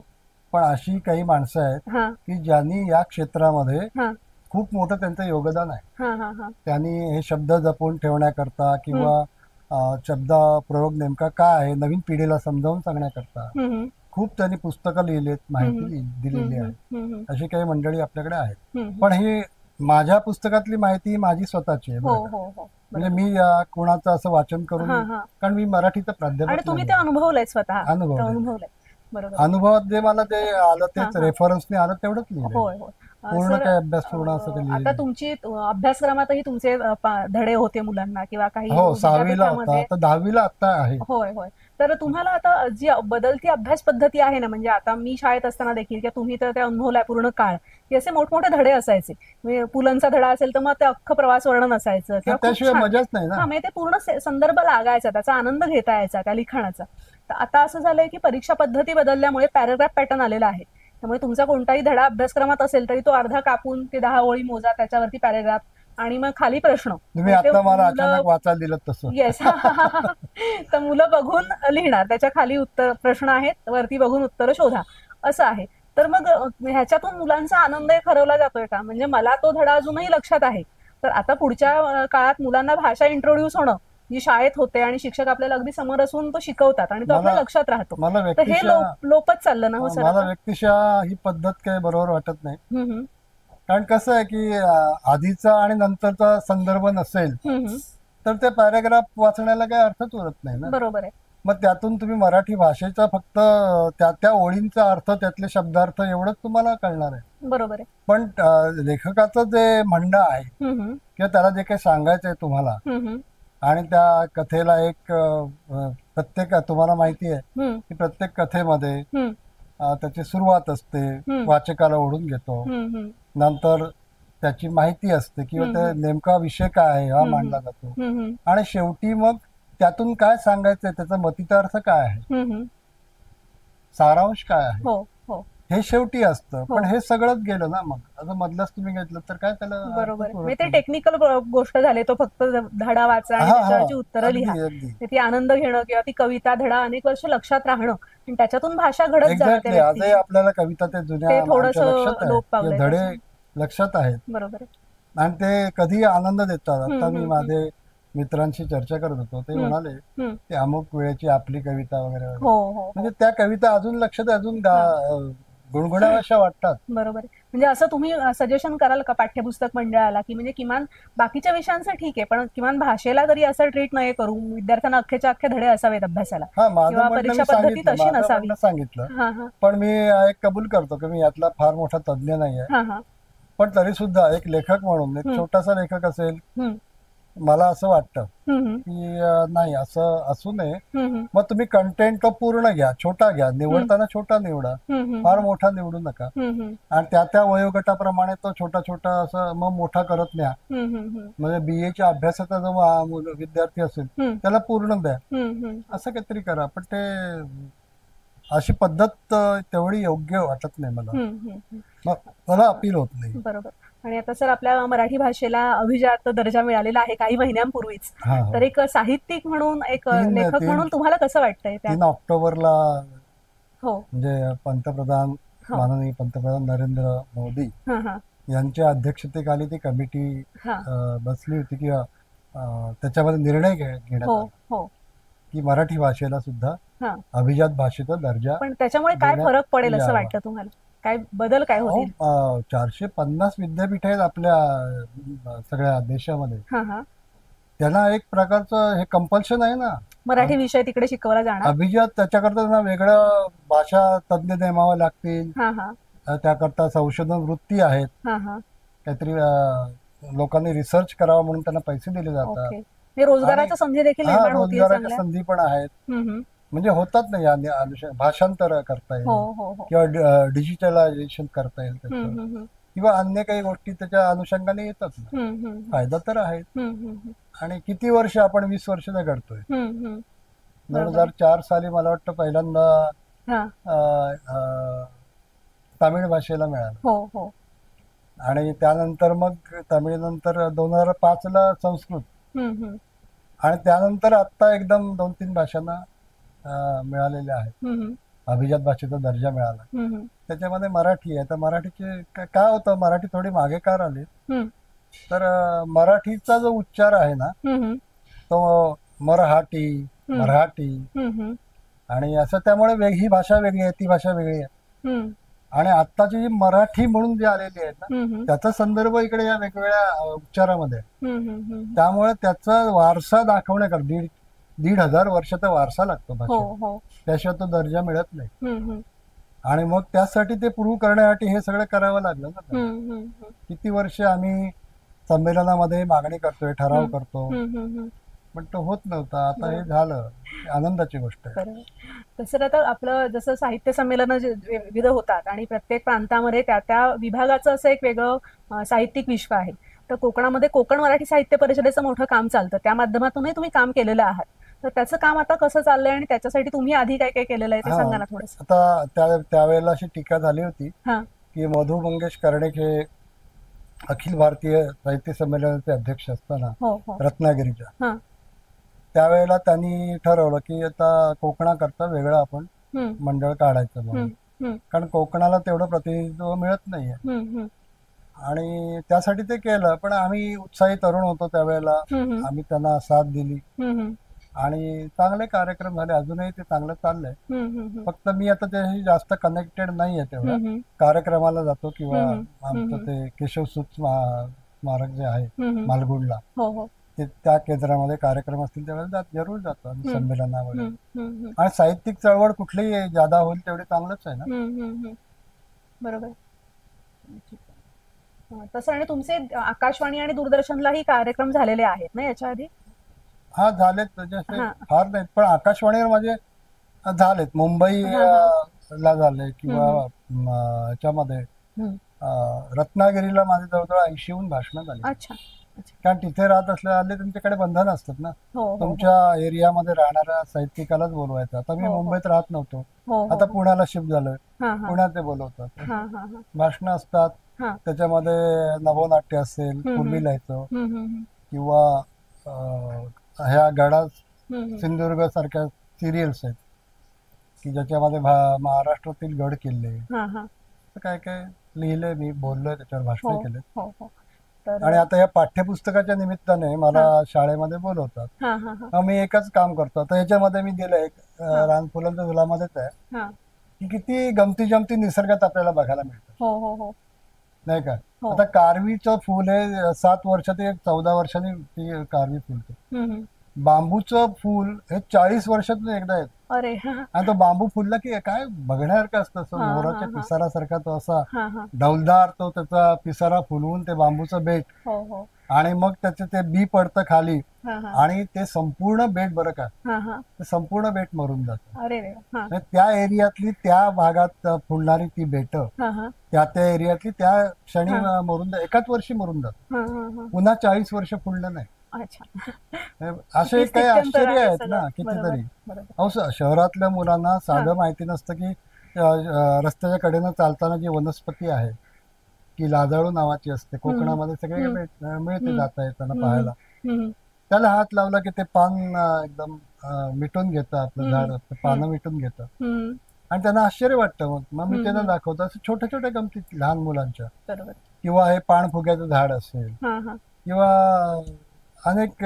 पण अशी काही माणसं आहेत की ज्यांनी या क्षेत्रामध्ये खूप मोठं त्यांचं योगदान आहे. त्यांनी हे शब्द जपून ठेवण्याकरता किंवा शब्द प्रयोग नेमका काय आहे नवीन पिढीला समजावून सांगण्याकरता खूप त्यांनी पुस्तकं लिहिलेत, माहिती दिलेली आहे. अशी काही मंडळी आपल्याकडे आहेत. पण ही माझ्या पुस्तकातली माहिती माझी स्वतःची आहे. म्हणजे मी कोणाचं असं वाचन करून, कारण मी मराठीचं प्राध्यापक, तुम्ही ते अनुभवलंय स्वतः, अनुभवलंय. बरोबर. अनुभवात जे मला ते आलं तेच रेफरन्सने आलं तेवढंच लिहिलं. होय होय. पूर्ण काय अभ्यास पूर्ण असं काही आता लिहिलं तुमची अभ्यासक्रमातही तुमचे धडे होते मुलांना किंवा काही हो 6वीला होता, विद्यापीठामध्ये. आता 10वीला आता आहे. होय होय. तर तुम्हाला आता जी बदलती अभ्यास पद्धती आहे ना, म्हणजे आता मी शाळेत असताना देखील किंवा तुम्ही तर ते अनुभवलाय पूर्ण काळ, की असे मोठमोठे धडे असायचे. म्हणजे पुलंचा धडा असेल तर मग ते अख्खं प्रवास वर्णन असायचं किंवा खूप त्याशिवाय छान. मजाच नाही ना. हा, म्हणजे ते पूर्ण संदर्भ लागायचा, त्याचा आनंद घेता यायचा त्या लिखाणाचा. तर आता असं झालंय की परीक्षा पद्धती बदलल्यामुळे पॅराग्राफ पॅटर्न आलेला आहे. त्यामुळे तुमचा कोणताही धडा अभ्यासक्रमात असेल तरी तो अर्धा कापून ते 10 ओळी मोजा, त्याच्यावरती पॅराग्राफ आणि मग खाली प्रश्न. तुम्ही आता मला अचानक वाचायला दिलं तसं. येस. तर मुलं बघून लिहिणार, त्याच्या खाली उत्तर प्रश्न आहेत, वरती बघून उत्तर शोधा, असं आहे. तर मग ह्याच्यातून मुलांचा आनंद खरवला जातोय का? म्हणजे मला तो धडा अजूनही लक्षात आहे. तर आता पुढच्या काळात मुलांना भाषा इंट्रोड्यूस होणं, जी शाळेत होते आणि शिक्षक आपल्याला अगदी समोर असून तो शिकवतात आणि तो आपल्या लक्षात राहतो. तर हे लोपच चाललं ना हो सर? मला व्यक्तिशः ही पद्धत काही बरोबर वाटत नाही. कारण कसं आहे की आधीचा आणि नंतरचा संदर्भ नसेल तर ते पॅराग्राफ वाचण्याला काही अर्थच उरत नाही ना. बरोबर आहे. मग त्यातून तुम्ही मराठी भाषेचा फक्त त्या ओळींचा अर्थ, त्यातले शब्दार्थ एवढंच तुम्हाला कळणार आहे. बरोबर आहे. पण लेखकाचं जे म्हणणं आहे किंवा त्याला जे काही सांगायचं आहे तुम्हाला, आणि त्या कथेला एक प्रत्येक, तुम्हाला माहिती आहे की प्रत्येक कथेमध्ये त्याची सुरुवात असते, वाचकाला ओढून घेतो, नंतर त्याची माहिती असते किंवा ते नेमका विषय काय आहे हा मांडला जातो, आणि शेवटी मग त्यातून काय सांगायचंय, त्याचा मतितार्थ काय आहे, सारांश काय आहे, हे शेवटी असतं. पण हे सगळंच गेलं ना मग. आता मधलंच तुम्ही घेतलं तर काय त्याला. बरोबर. ते टेक्निकल गोष्ट झाली, तो फक्त धडा वाचा आणि त्याच्यावरची उत्तरं लिहा, ती आनंद घेणं किंवा ती कविता धडा अनेक वर्ष लक्षात राहणं आणि त्याच्यातून भाषा घडत जाते. आजही आपल्याला कविता ते जुन्या थोडंसं लोप पावलंय, धडे लक्षात आहेत. बरोबर. आणि ते कधी आनंद देतात. आता मी माझे मित्रांशी चर्चा करत होतो, ते म्हणाले की अमुक वेळेची आपली कविता वगैरे, म्हणजे त्या कविता अजून लक्षात, अजून गुणगुणाव्याशा वाटतात. बरोबर. म्हणजे असं तुम्ही सजेशन कराल का पाठ्यपुस्तक मंडळाला, की म्हणजे किमान बाकीच्या विषयांचं ठीक आहे पण किमान भाषेला तरी असं ट्रीट नाही करू, विद्यार्थ्यांना अख्खेच्या अख्खे धडे असावेत अभ्यासाला, किंवा परीक्षा पद्धती तशी नसावी? सांगितलं, पण मी एक कबूल करतो की मी यातला फार मोठा तज्ञ नाही आहे. पण तरी सुद्धा एक लेखक म्हणून, एक छोटासा लेखक असेल, मला असं वाटतं की नाही, असं असू नये. मग तुम्ही कंटेंट तो पूर्ण घ्या, छोटा घ्या, निवडताना छोटा निवडा, फार मोठा निवडू नका. आणि त्या वयोगटाप्रमाणे तो छोटा छोटा असं मग मोठा करत न्या. म्हणजे बीएच्या अभ्यासाचा जो विद्यार्थी असेल त्याला पूर्ण द्या, असं काहीतरी करा. पण ते अशी पद्धत तेवढी योग्य वाटत नाही मला अपील होत नाही. बरोबर. आणि आता सर आपल्या मराठी भाषेला अभिजात दर्जा मिळालेला आहे काही महिन्यांपूर्वीच. तर एक साहित्यिक म्हणून, एक लेखक म्हणून तुम्हाला कसं वाटतंय? 3 ऑक्टोबरला म्हणजे माननीय पंतप्रधान नरेंद्र मोदी यांच्या अध्यक्षतेखाली ती कमिटी बसली होती किंवा त्याच्यामध्ये निर्णय घेण्यात आला की मराठी भाषेला सुद्धा अभिजात भाषेचा दर्जा. पण त्याच्यामुळे काय फरक पडेल असं वाटतं तुम्हाला? काय बदल काय होतील? 450 विद्यापीठ आहेत आपल्या सगळ्या देशामध्ये. त्यांना एक प्रकारचं हे कंपल्शन आहे ना, मराठी विषय तिकडे शिकवला जाणार. अभिजात त्याच्याकरता त्यांना वेगळं भाषा तज्ञ नेमावं लागतील, त्याकरता संशोधन वृत्ती आहेत, काहीतरी लोकांनी रिसर्च करावा म्हणून त्यांना पैसे दिले जातात. रोजगाराच्या संधी देखील निर्माण होतील, रोजगाराच्या संधी पण आहेत. म्हणजे होतात ना या भाषांतर करता येईल किंवा डिजिटलायझेशन करता येईल त्याचं, किंवा अन्य काही गोष्टी त्याच्या अनुषंगाने येतात ना. फायदा तर आहे. आणि किती वर्ष आपण 20 वर्ष घडतोय. 2004 साली मला वाटतं पहिल्यांदा तामिळ भाषेला मिळालं, आणि त्यानंतर मग तमिळनंतर 2005ला संस्कृत, आणि त्यानंतर आता एकदम 2-3 भाषांना मिळालेल्या आहेत अभिजात भाषेचा दर्जा मिळाला. त्याच्यामध्ये मराठी आहे. तर मराठीचे काय होतं, मराठी थोडी मागे का राहिली, तर मराठीचा जो उच्चार आहे ना तो मराठी आणि असं, त्यामुळे ही भाषा वेगळी आहे, ती भाषा वेगळी आहे. आणि आत्ताची जी मराठी म्हणून जी आलेली आहेत ना, त्याचा संदर्भ इकडे या वेगवेगळ्या उच्चारामध्ये, त्यामुळे त्याचा वारसा दाखवण्याकरता 1,500 वर्षाचा वारसा लागतो हो भाषेला, हो त्याशिवाय तो दर्जा मिळत नाही. हम्म, हम्म, आणि मग त्यासाठी ते प्रूव्ह करण्यासाठी हे सगळं करावं लागलं ना त्यांना. हम्म, हम्म, किती वर्ष आम्ही संमेलनामध्ये मागणी करतोय, ठराव करतो, हम्म, हम्म. पण तो होत नव्हता. आता हे झालं, आनंदाची गोष्ट आहे. बरोबर. तसं आता आपलं जसं साहित्य संमेलन विविध होतात आणि प्रत्येक प्रांतामध्ये त्या त्या विभागाचं असं एक वेगळं साहित्यिक विश्व आहे. तर कोकणामध्ये कोकण मराठी साहित्य परिषदेचं मोठं काम चालतं, त्या माध्यमातूनही तुम्ही काम केलेलं आहात. तर त्याचं काम आता कसं चाललंय आणि त्याच्यासाठी तुम्ही आधी काय काय केलेलं आहे ते हा, सांगा ना थोडंसं. आता त्यावेळेला अशी टीका झाली होती हा की मधु मंगेश कर्णिक हे अखिल भारतीय साहित्य संमेलनाचे अध्यक्ष असताना हो हो रत्नागिरीच्या, हा त्यावेळेला त्यांनी ठरवलं की आता कोकणाकरता वेगळं आपण हम्म, मंडळ काढायचं म्हणून. हम्म, कारण कोकणाला तेवढं प्रतिनिधित्व मिळत नाहीये. हम्म, आणि त्यासाठी ते केलं. पण आम्ही उत्साही तरुण होतो त्यावेळेला, हम्म, आम्ही त्यांना साथ दिली हम्म, आणि चांगले कार्यक्रम झाले. अजूनही ते चांगलं चाललंय. हम्म, फक्त मी आता त्याशी जास्त कनेक्टेड नाहीये तेवढा. हम्म, कार्यक्रमाला जातो किंवा हम्म, आमचं ते केशवसूत स्मारक जे आहे हम्म. मालगुणला, हो हो ते त्या केंद्रामध्ये कार्यक्रम असतील त्यावेळेला जरूर जातो आम्ही संमेलनामध्ये. हम्म, हम्म, आणि साहित्यिक चळवळ कुठलीही ज्यादा होईल तेवढी चांगलंच आहे ना. बरोबर. ठीक आहे. तसं आणि तुमचे आकाशवाणी आणि दूरदर्शनलाही कार्यक्रम झालेले आहेत ना याच्या आधी. हा, झालेत म्हणजे असे हा. फार नाहीत, पण आकाशवाणीवर माझे झालेत. मुंबई हा, हा. ला झाले किंवा याच्यामध्ये हम्म. रत्नागिरीला माझे जवळजवळ 80हून भाषणं झाली. अच्छा अच्छा. कारण तिथे राहत असल्याने त्यांच्याकडे बंधन असतात ना. हो हो तुमच्या एरियामध्ये राहणाऱ्या साहित्यिकालाच बोलवायचं. आता मी हो, हो. मुंबईत राहत नव्हतो, हो आता हो पुण्याला शिफ्ट झालोय. हा हा पुण्यात ते बोलवतात, हा हा हा भाषणं असतात. हा त्याच्यामध्ये नभोनाट्य असेल, हम्म, पूर्वी लिहायचं, हम्म, हम्म, किंवा ह्या गडा हम्म, सिंधुदुर्ग सारख्या सिरियल्स आहेत की ज्याच्यामध्ये महाराष्ट्रातील गड किल्ले हा हा काय काय लिहिलंय, मी बोललोय, त्याच्यावर भाषण हो केले. हो हो तर आणि आता या पाठ्यपुस्तकाच्या निमित्ताने मला शाळेमध्ये बोलवतात. हा हा हा मग मी एकच काम करतो. आता याच्यामध्ये मी दिलंय रानफुलांच्या फुलामध्येच आहे हा की किती गमती जमती निसर्गात आपल्याला बघायला मिळतं, हो हो हो नाही का. हो. आता कारवीचं फुल हे 7 वर्षात, 14 वर्षांनी ती कारवी फुलते. हम्म. बांबूचं फुल हे 40 वर्षातून एकदा येत. अरे हा आणि तो बांबू फुलला की काय बघण्यासारखं असतं, असं हा, मोराच्या हा. पिसारासारखा तो असा हा हा डौलदार, तो त्याचा पिसारा फुलवून ते बांबूचं बेट, हो हो आणि मग त्याचे ते बी पडतं खाली, हा हा आणि ते संपूर्ण बेट, बरं का, हा हा ते संपूर्ण बेट मरून जातं. अरे रे हा म्हणजे त्या एरियातली, त्या भागात फुलणारी ती बेट हा हा त्या एरियातली त्या क्षणी हा. मरून एकाच वर्षी मरून जात. हा हा हा पुन्हा 40 वर्ष फुललं नाही. अच्छा. असे किती काही स्थित्यंतर आश्चर्य आहे आहेत सगळं. ना कितीतरी. बरोबर. अहो, शहरातल्या मुलांना साधं माहिती नसतं की रस्त्याच्या कडेनं चालताना जी वनस्पती आहे की लाजाळू नावाची असते, कोकणामध्ये सगळे मिळते जाता येताना पाहायला. हम्म. त्याला हात लावला की ते पान एकदम मिटून घेतं, आपलं झाड ते पानं मिटून घेतं, हम्म. आणि त्यांना आश्चर्य वाटतं. मग मी त्यांना दाखवतो असं छोट्या छोट्या गमती लहान मुलांच्या. बरोबर. किंवा हे पाणफुग्याचं झाड असेल, हा हा किंवा अनेक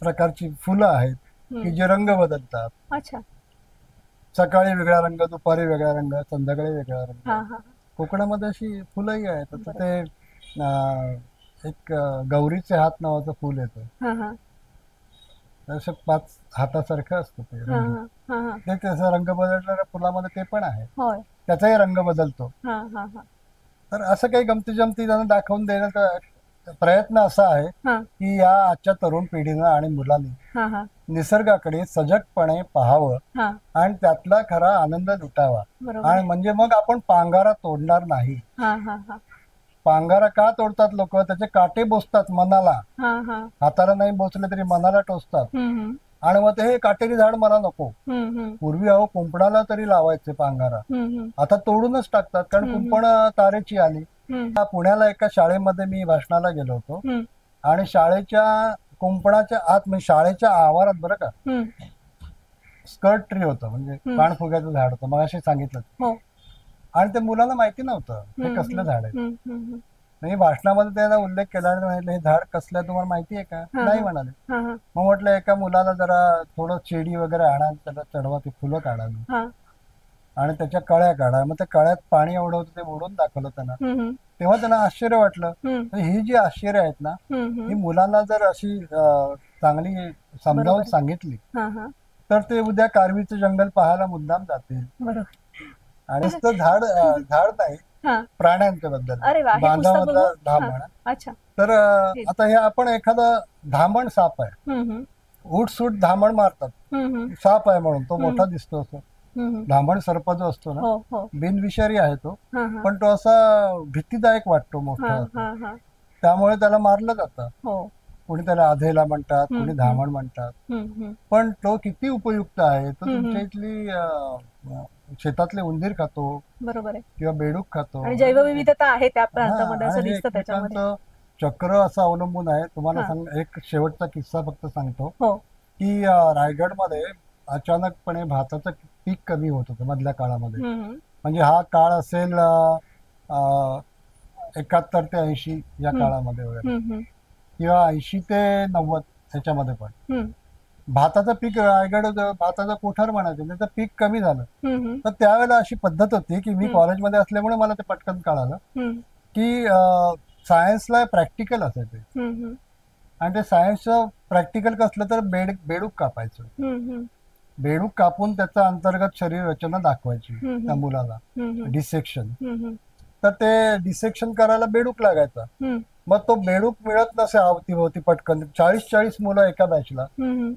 प्रकारची फुलं आहेत की जे रंग बदलतात. अच्छा. सकाळी वेगळा रंग, दुपारी वेगळा रंग, संध्याकाळी वेगळा रंग. हा हा कोकणामध्ये अशी फुलंही आहेत. आता ते एक गौरीचे हात नावाचं फुल येतं, हा हा असं 5 हातासारखं असतं ते हा रंगीत. हा हा ते त्याचा रंग बदलणाऱ्या फुलामध्ये ते पण आहे, होय. त्याचाही रंग बदलतो. हा हा हा तर असं काही गमती जमती त्यांना दाखवून देण्याचा प्रयत्न असा आहे हा की या आजच्या तरुण पिढीनं आणि मुलांनी हा हा निसर्गाकडे सजगपणे पाहावं हा आणि त्यातला खरा आनंद लुटावा. बरोबर. आणि म्हणजे मग आपण पांगारा तोडणार नाही. हा हा हा पांगारा का तोडतात लोक? त्याचे काटे बोचतात मनाला, हा हा हाताला नाही बोचले तरी मनाला टोचतात, हम्म आणि मग ते हे काटेरी झाड मला नको. हम्म पूर्वी अहो कुंपणाला तरी लावायचे पांगारा, हम्म आता तोडूनच टाकतात, कारण कुंपण तारेची आली. हम्म पुण्याला एका शाळेमध्ये मी भाषणाला गेलो होतो, हम्म आणि शाळेच्या कुंपणाच्या आत, म्हणजे शाळेच्या आवारात, बरं का, हम्म स्कर्ट ट्री होतं, म्हणजे पाणफुग्याचं झाड होतं, मग अशी सांगितलं. हो. आणि ते मुलांना माहिती नव्हतं हे कसलं झाड आहे. हम्म मी भाषणामध्ये त्याचा उल्लेख केला आणि म्हटलं, हे झाड कसलं आहे तुम्हाला माहिती आहे का? नाही म्हणाले. हा हा मग म्हटलं एका मुलाला जरा थोडं चेडी वगैरे आणा, त्याला चढवा, ती फुलं काढावी हा आणि त्याच्या कळ्या काढा. मग त्या कळ्यात पाणी एवढं होतं, ते ओढून दाखवलं त्यांना. हम्म तेव्हा त्यांना आश्चर्य वाटलं. हम्म ही जी आश्चर्य आहेत ना, हम्म ही मुलांना जर अशी चांगली समजावून बरोबर. सांगितली हा हा तर ते उद्या कारवीचं जंगल पाहायला मुद्दाम जातील. बरोबर. आणि नुसतं झाड नाही, हा. प्राण्यांच्या बद्दल अरे वा, हे पुस्तक बांधामधला बघू. हा. धामण. अच्छा. तर हे. आता हे आपण एखादा धामण साप आहे, हम्म, उठसूट धामण मारतात, हम्म, हम्म, साप आहे म्हणून तो हम्म. मोठा दिसतो असं. हम्म. धामण सर्प जो असतो ना, हो हो. बिनविषारी आहे तो, हा हा पण तो असा भीतीदायक वाटतो हा मोठा असा. हा हा. त्यामुळे त्याला मारलं जातं. हो. कोणी त्याला आधेला म्हणतात, हम्म, कोणी धामण म्हणतात. हम्म, हम्म, पण तो किती उपयुक्त आहे. तो हम्म, तुमच्या इथली शेतातले उंदीर खातो बरोबर आहे. किंवा बेडूक खातो. आणि जैवविविधता आहे त्या हा, प्रांतामध्ये असं आणि दिसतं त्याच्यामध्ये. एकमेकांचं चक्र असं अवलंबून आहे. तुम्हाला हा. सांग, एक शेवटचा किस्सा फक्त सांगतो हो. की रायगडमध्ये अचानकपणे भाताचं पीक कमी होत होतं मधल्या काळामध्ये. हम्म, म्हणजे हा काळ असेल 71 ते 80 या हम्म. काळामध्ये वगैरे, हम्म, हम्म, किंवा 80 ते 90 ह्याच्यामध्ये पण हम्म, भाताचं पीक, रायगड भाताचं कोठार म्हणायचं, त्याचं पीक कमी झालं. हम्म, तर त्यावेळेला अशी पद्धत होती की मी हम्म. कॉलेजमध्ये असल्यामुळे मला ते पटकन कळालं हम्म, की सायन्सला प्रॅक्टिकल असायचे. हम्म, आणि ते सायन्सचं प्रॅक्टिकल कसलं तर बेडूक कापायचं. हम्म, बेडूक कापून त्याचं अंतर्गत शरीर रचना दाखवायची हम्म. त्या मुलाला, हम्म, डिसेक्शन. हम्म, तर ते डिसेक्शन करायला बेडूक लागायचा. हम्म, मग तो बेडूक मिळत नसे अवतीभोवती पटकन. 40-40 मुलं एका बॅचला, हम्म,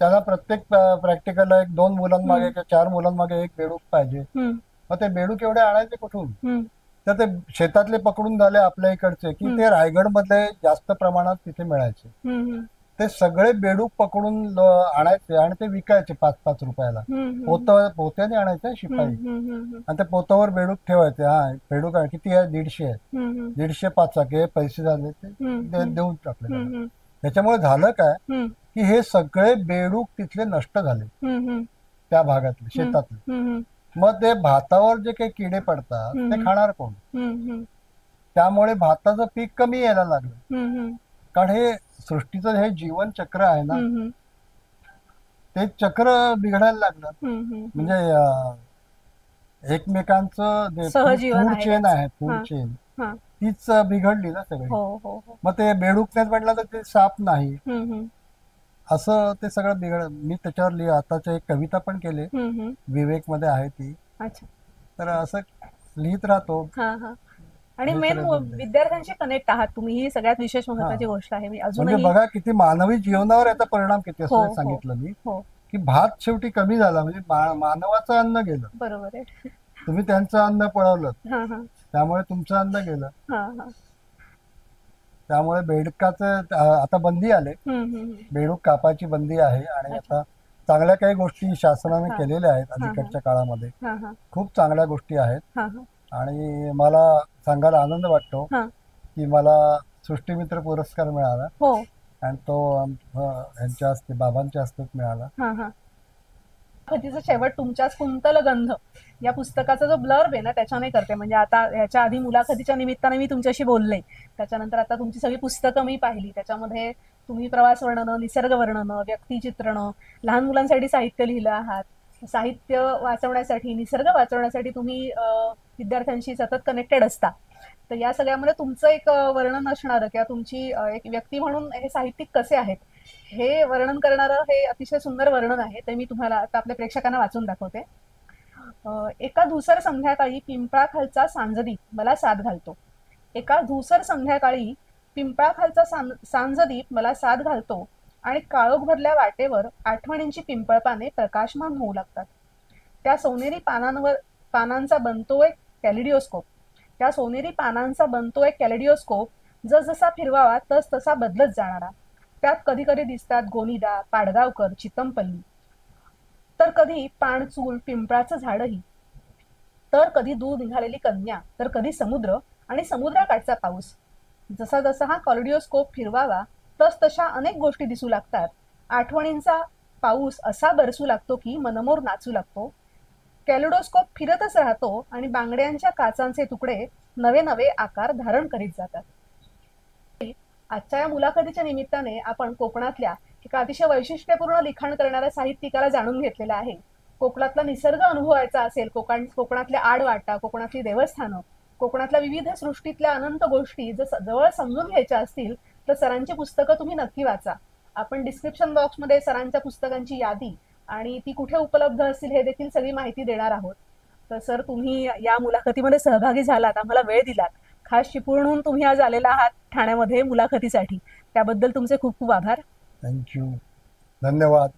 त्याला प्रत्येक प्रॅक्टिकलला 1-2 मुलांमागे किंवा 4 मुलांमागे एक बेडूक पाहिजे. हम्म, मग ते बेडूक एवढे आणायचे कुठून? हम्म, तर ते शेतातले पकडून झाले आपल्या इकडचे की ते रायगडमध्ये जास्त प्रमाणात तिथे मिळायचे. हम्म, ते सगळे बेडूक पकडून आणायचे आणि ते विकायचे 5-5 रुपयाला. हम्म, पोत्याने आणायचे शिपाई, हम्म, आणि त्या पोतावर बेडूक ठेवायचे. हा, बेडूक आहे किती आहे? 150 आहे. हम्म, 150 पाचाके पैसे झाले ते देऊन टाकले त्याला. हम्म, त्याच्यामुळे झालं काय हम्म, की हे सगळे बेडूक तिथले नष्ट झाले, हम्म, त्या भागातले, शेतातले. हम्म, मग ते भातावर जे काही किडे पडतात ते खाणार कोण? हम्म, त्यामुळे भाताचं पीक कमी यायला लागलं. हम्म, कारण हे सृष्टीचं हे जीवन चक्र आहे ना, हम्म, ते चक्र बिघडायला लागलं. हम्म, म्हणजे एकमेकांचं जे सहजीवन फूड आहे चेन त्याचं. आहे, फूड हा, चेन हा. तीच बिघडली ना सगळी. हो हो हो. मग ते बेडूक नाही म्हटलं तर ते साप नाही, हम्म, असं ते सगळं बिघड. मी त्याच्यावर आताच्या एक कविता पण केली, हम्म. विवेक मध्ये आहे ती. अच्छा. तर असं लिहित राहतो. हा हा. आणि हे मेन सगळं बोलले. विद्यार्थ्यांशी कनेक्ट आहात तुम्ही, ही सगळ्यात विशेष महत्वाची गोष्ट आहे. मी म्हणजे अजूनही बघा किती मानवी जीवनावर याचा परिणाम किती हो असतो हे हो सांगितलं मी. हो. की भात शेवटी कमी झाला म्हणजे मानवाचं अन्न गेलं. बरोबर आहे. तुम्ही त्यांचं अन्न पळवलं, हा हा त्यामुळे तुमचं अन्न गेलं. हा हा. त्यामुळे बेडकाचं आता बंदी आले, बेडूक कापायची बंदी आहे. आणि आता चांगल्या काही गोष्टी शासनाने हा. केलेल्या आहेत हा, हा. अलीकडच्या काळामध्ये. हा हा खूप चांगल्या गोष्टी आहेत. हा हा आणि मला सांगायला आनंद वाटतो हा. की मला सृष्टीमित्र पुरस्कार मिळाला, हो. आणि तो यांच्या हस्ते, बाबांच्या हस्तेच मिळाला. हा हा. कधीचा शेवट तुमच्याच कुंतल गंध या पुस्तकाचा जो ब्लर्ब आहे ना त्याच्याने करते. म्हणजे आता ह्याच्या आधी मुलाखतीच्या निमित्ताने मी तुमच्याशी बोलले, त्याच्यानंतर आता तुमची सगळी पुस्तकं मी पाहिली. त्याच्यामध्ये तुम्ही प्रवास वर्णनं, निसर्ग वर्णनं, व्यक्तिचित्रणं, लहान मुलांसाठी साहित्य लिहिलं आहात. साहित्य वाचवण्यासाठी, निसर्ग वाचवण्यासाठी तुम्ही विद्यार्थ्यांशी सतत कनेक्टेड असता. तर या सगळ्यामध्ये तुमचं एक वर्णन असणारं किंवा तुमची एक व्यक्ती म्हणून हे साहित्यिक कसे आहेत हे वर्णन करणारं हे अतिशय सुंदर वर्णन आहे. ते मी तुम्हाला आता आपल्या प्रेक्षकांना वाचून दाखवते. एका धुसर संध्याकाळी पिंपळाखालचा सांजदीप मला साथ घालतो. एका धुसर संध्याकाळी पिंपळाखालचा सांजदीप मला साथ घालतो आणि काळोख भरल्या वाटेवर आठवणींची पिंपळपाने प्रकाशमान होऊ लागतात. त्या सोनेरी पानांचा बनतो एक कॅलिडिओस्कोप. त्या सोनेरी पानांचा बनतो एक कॅलिडिओस्कोप, जसजसा फिरवावा तस तसा बदलत जाणारा. त्यात कधी कधी दिसतात गोनीदा, पाडगावकर, चितमपल्ली, तर कधी पाणचूल, पिंपळाचं झाडही, तर कधी दूर निघालेली कन्या, तर कधी समुद्र आणि समुद्राकाठचा पाऊस. जसा जसा हा कॅलिडिओस्कोप फिरवावा तस तशा अनेक गोष्टी दिसू लागतात. आठवणींचा पाऊस असा बरसू लागतो की मनमोर नाचू लागतो. कॅलिडोस्कोप फिरतच राहतो आणि बांगड्यांच्या काचांचे तुकडे नवे नवे आकार धारण करीत जातात. आजच्या या मुलाखतीच्या निमित्ताने आपण कोकणातल्या एका अतिशय वैशिष्ट्यपूर्ण लिखाण करणाऱ्या साहित्यिकाला जाणून घेतलेला आहे. कोकणातला निसर्ग अनुभवायचा असेल, कोकणातल्या आडवाटा, कोकणातली देवस्थानं, कोकणातल्या विविध सृष्टीतल्या अनंत गोष्टी जर जवळ समजून घ्यायच्या असतील तर सरांची पुस्तकं तुम्ही नक्की वाचा. आपण डिस्क्रिप्शन बॉक्समध्ये सरांच्या पुस्तकांची यादी आणि ती कुठे उपलब्ध असतील हे देखील सगळी माहिती देणार आहोत. तर सर, तुम्ही या मुलाखतीमध्ये सहभागी झालात, आम्हाला वेळ दिलात, खास चिपळूणहून तुम्ही आज आलेला आहात ठाण्यामध्ये मुलाखतीसाठी, त्याबद्दल तुमचे खूप खूप आभार. थँक्यू, धन्यवाद.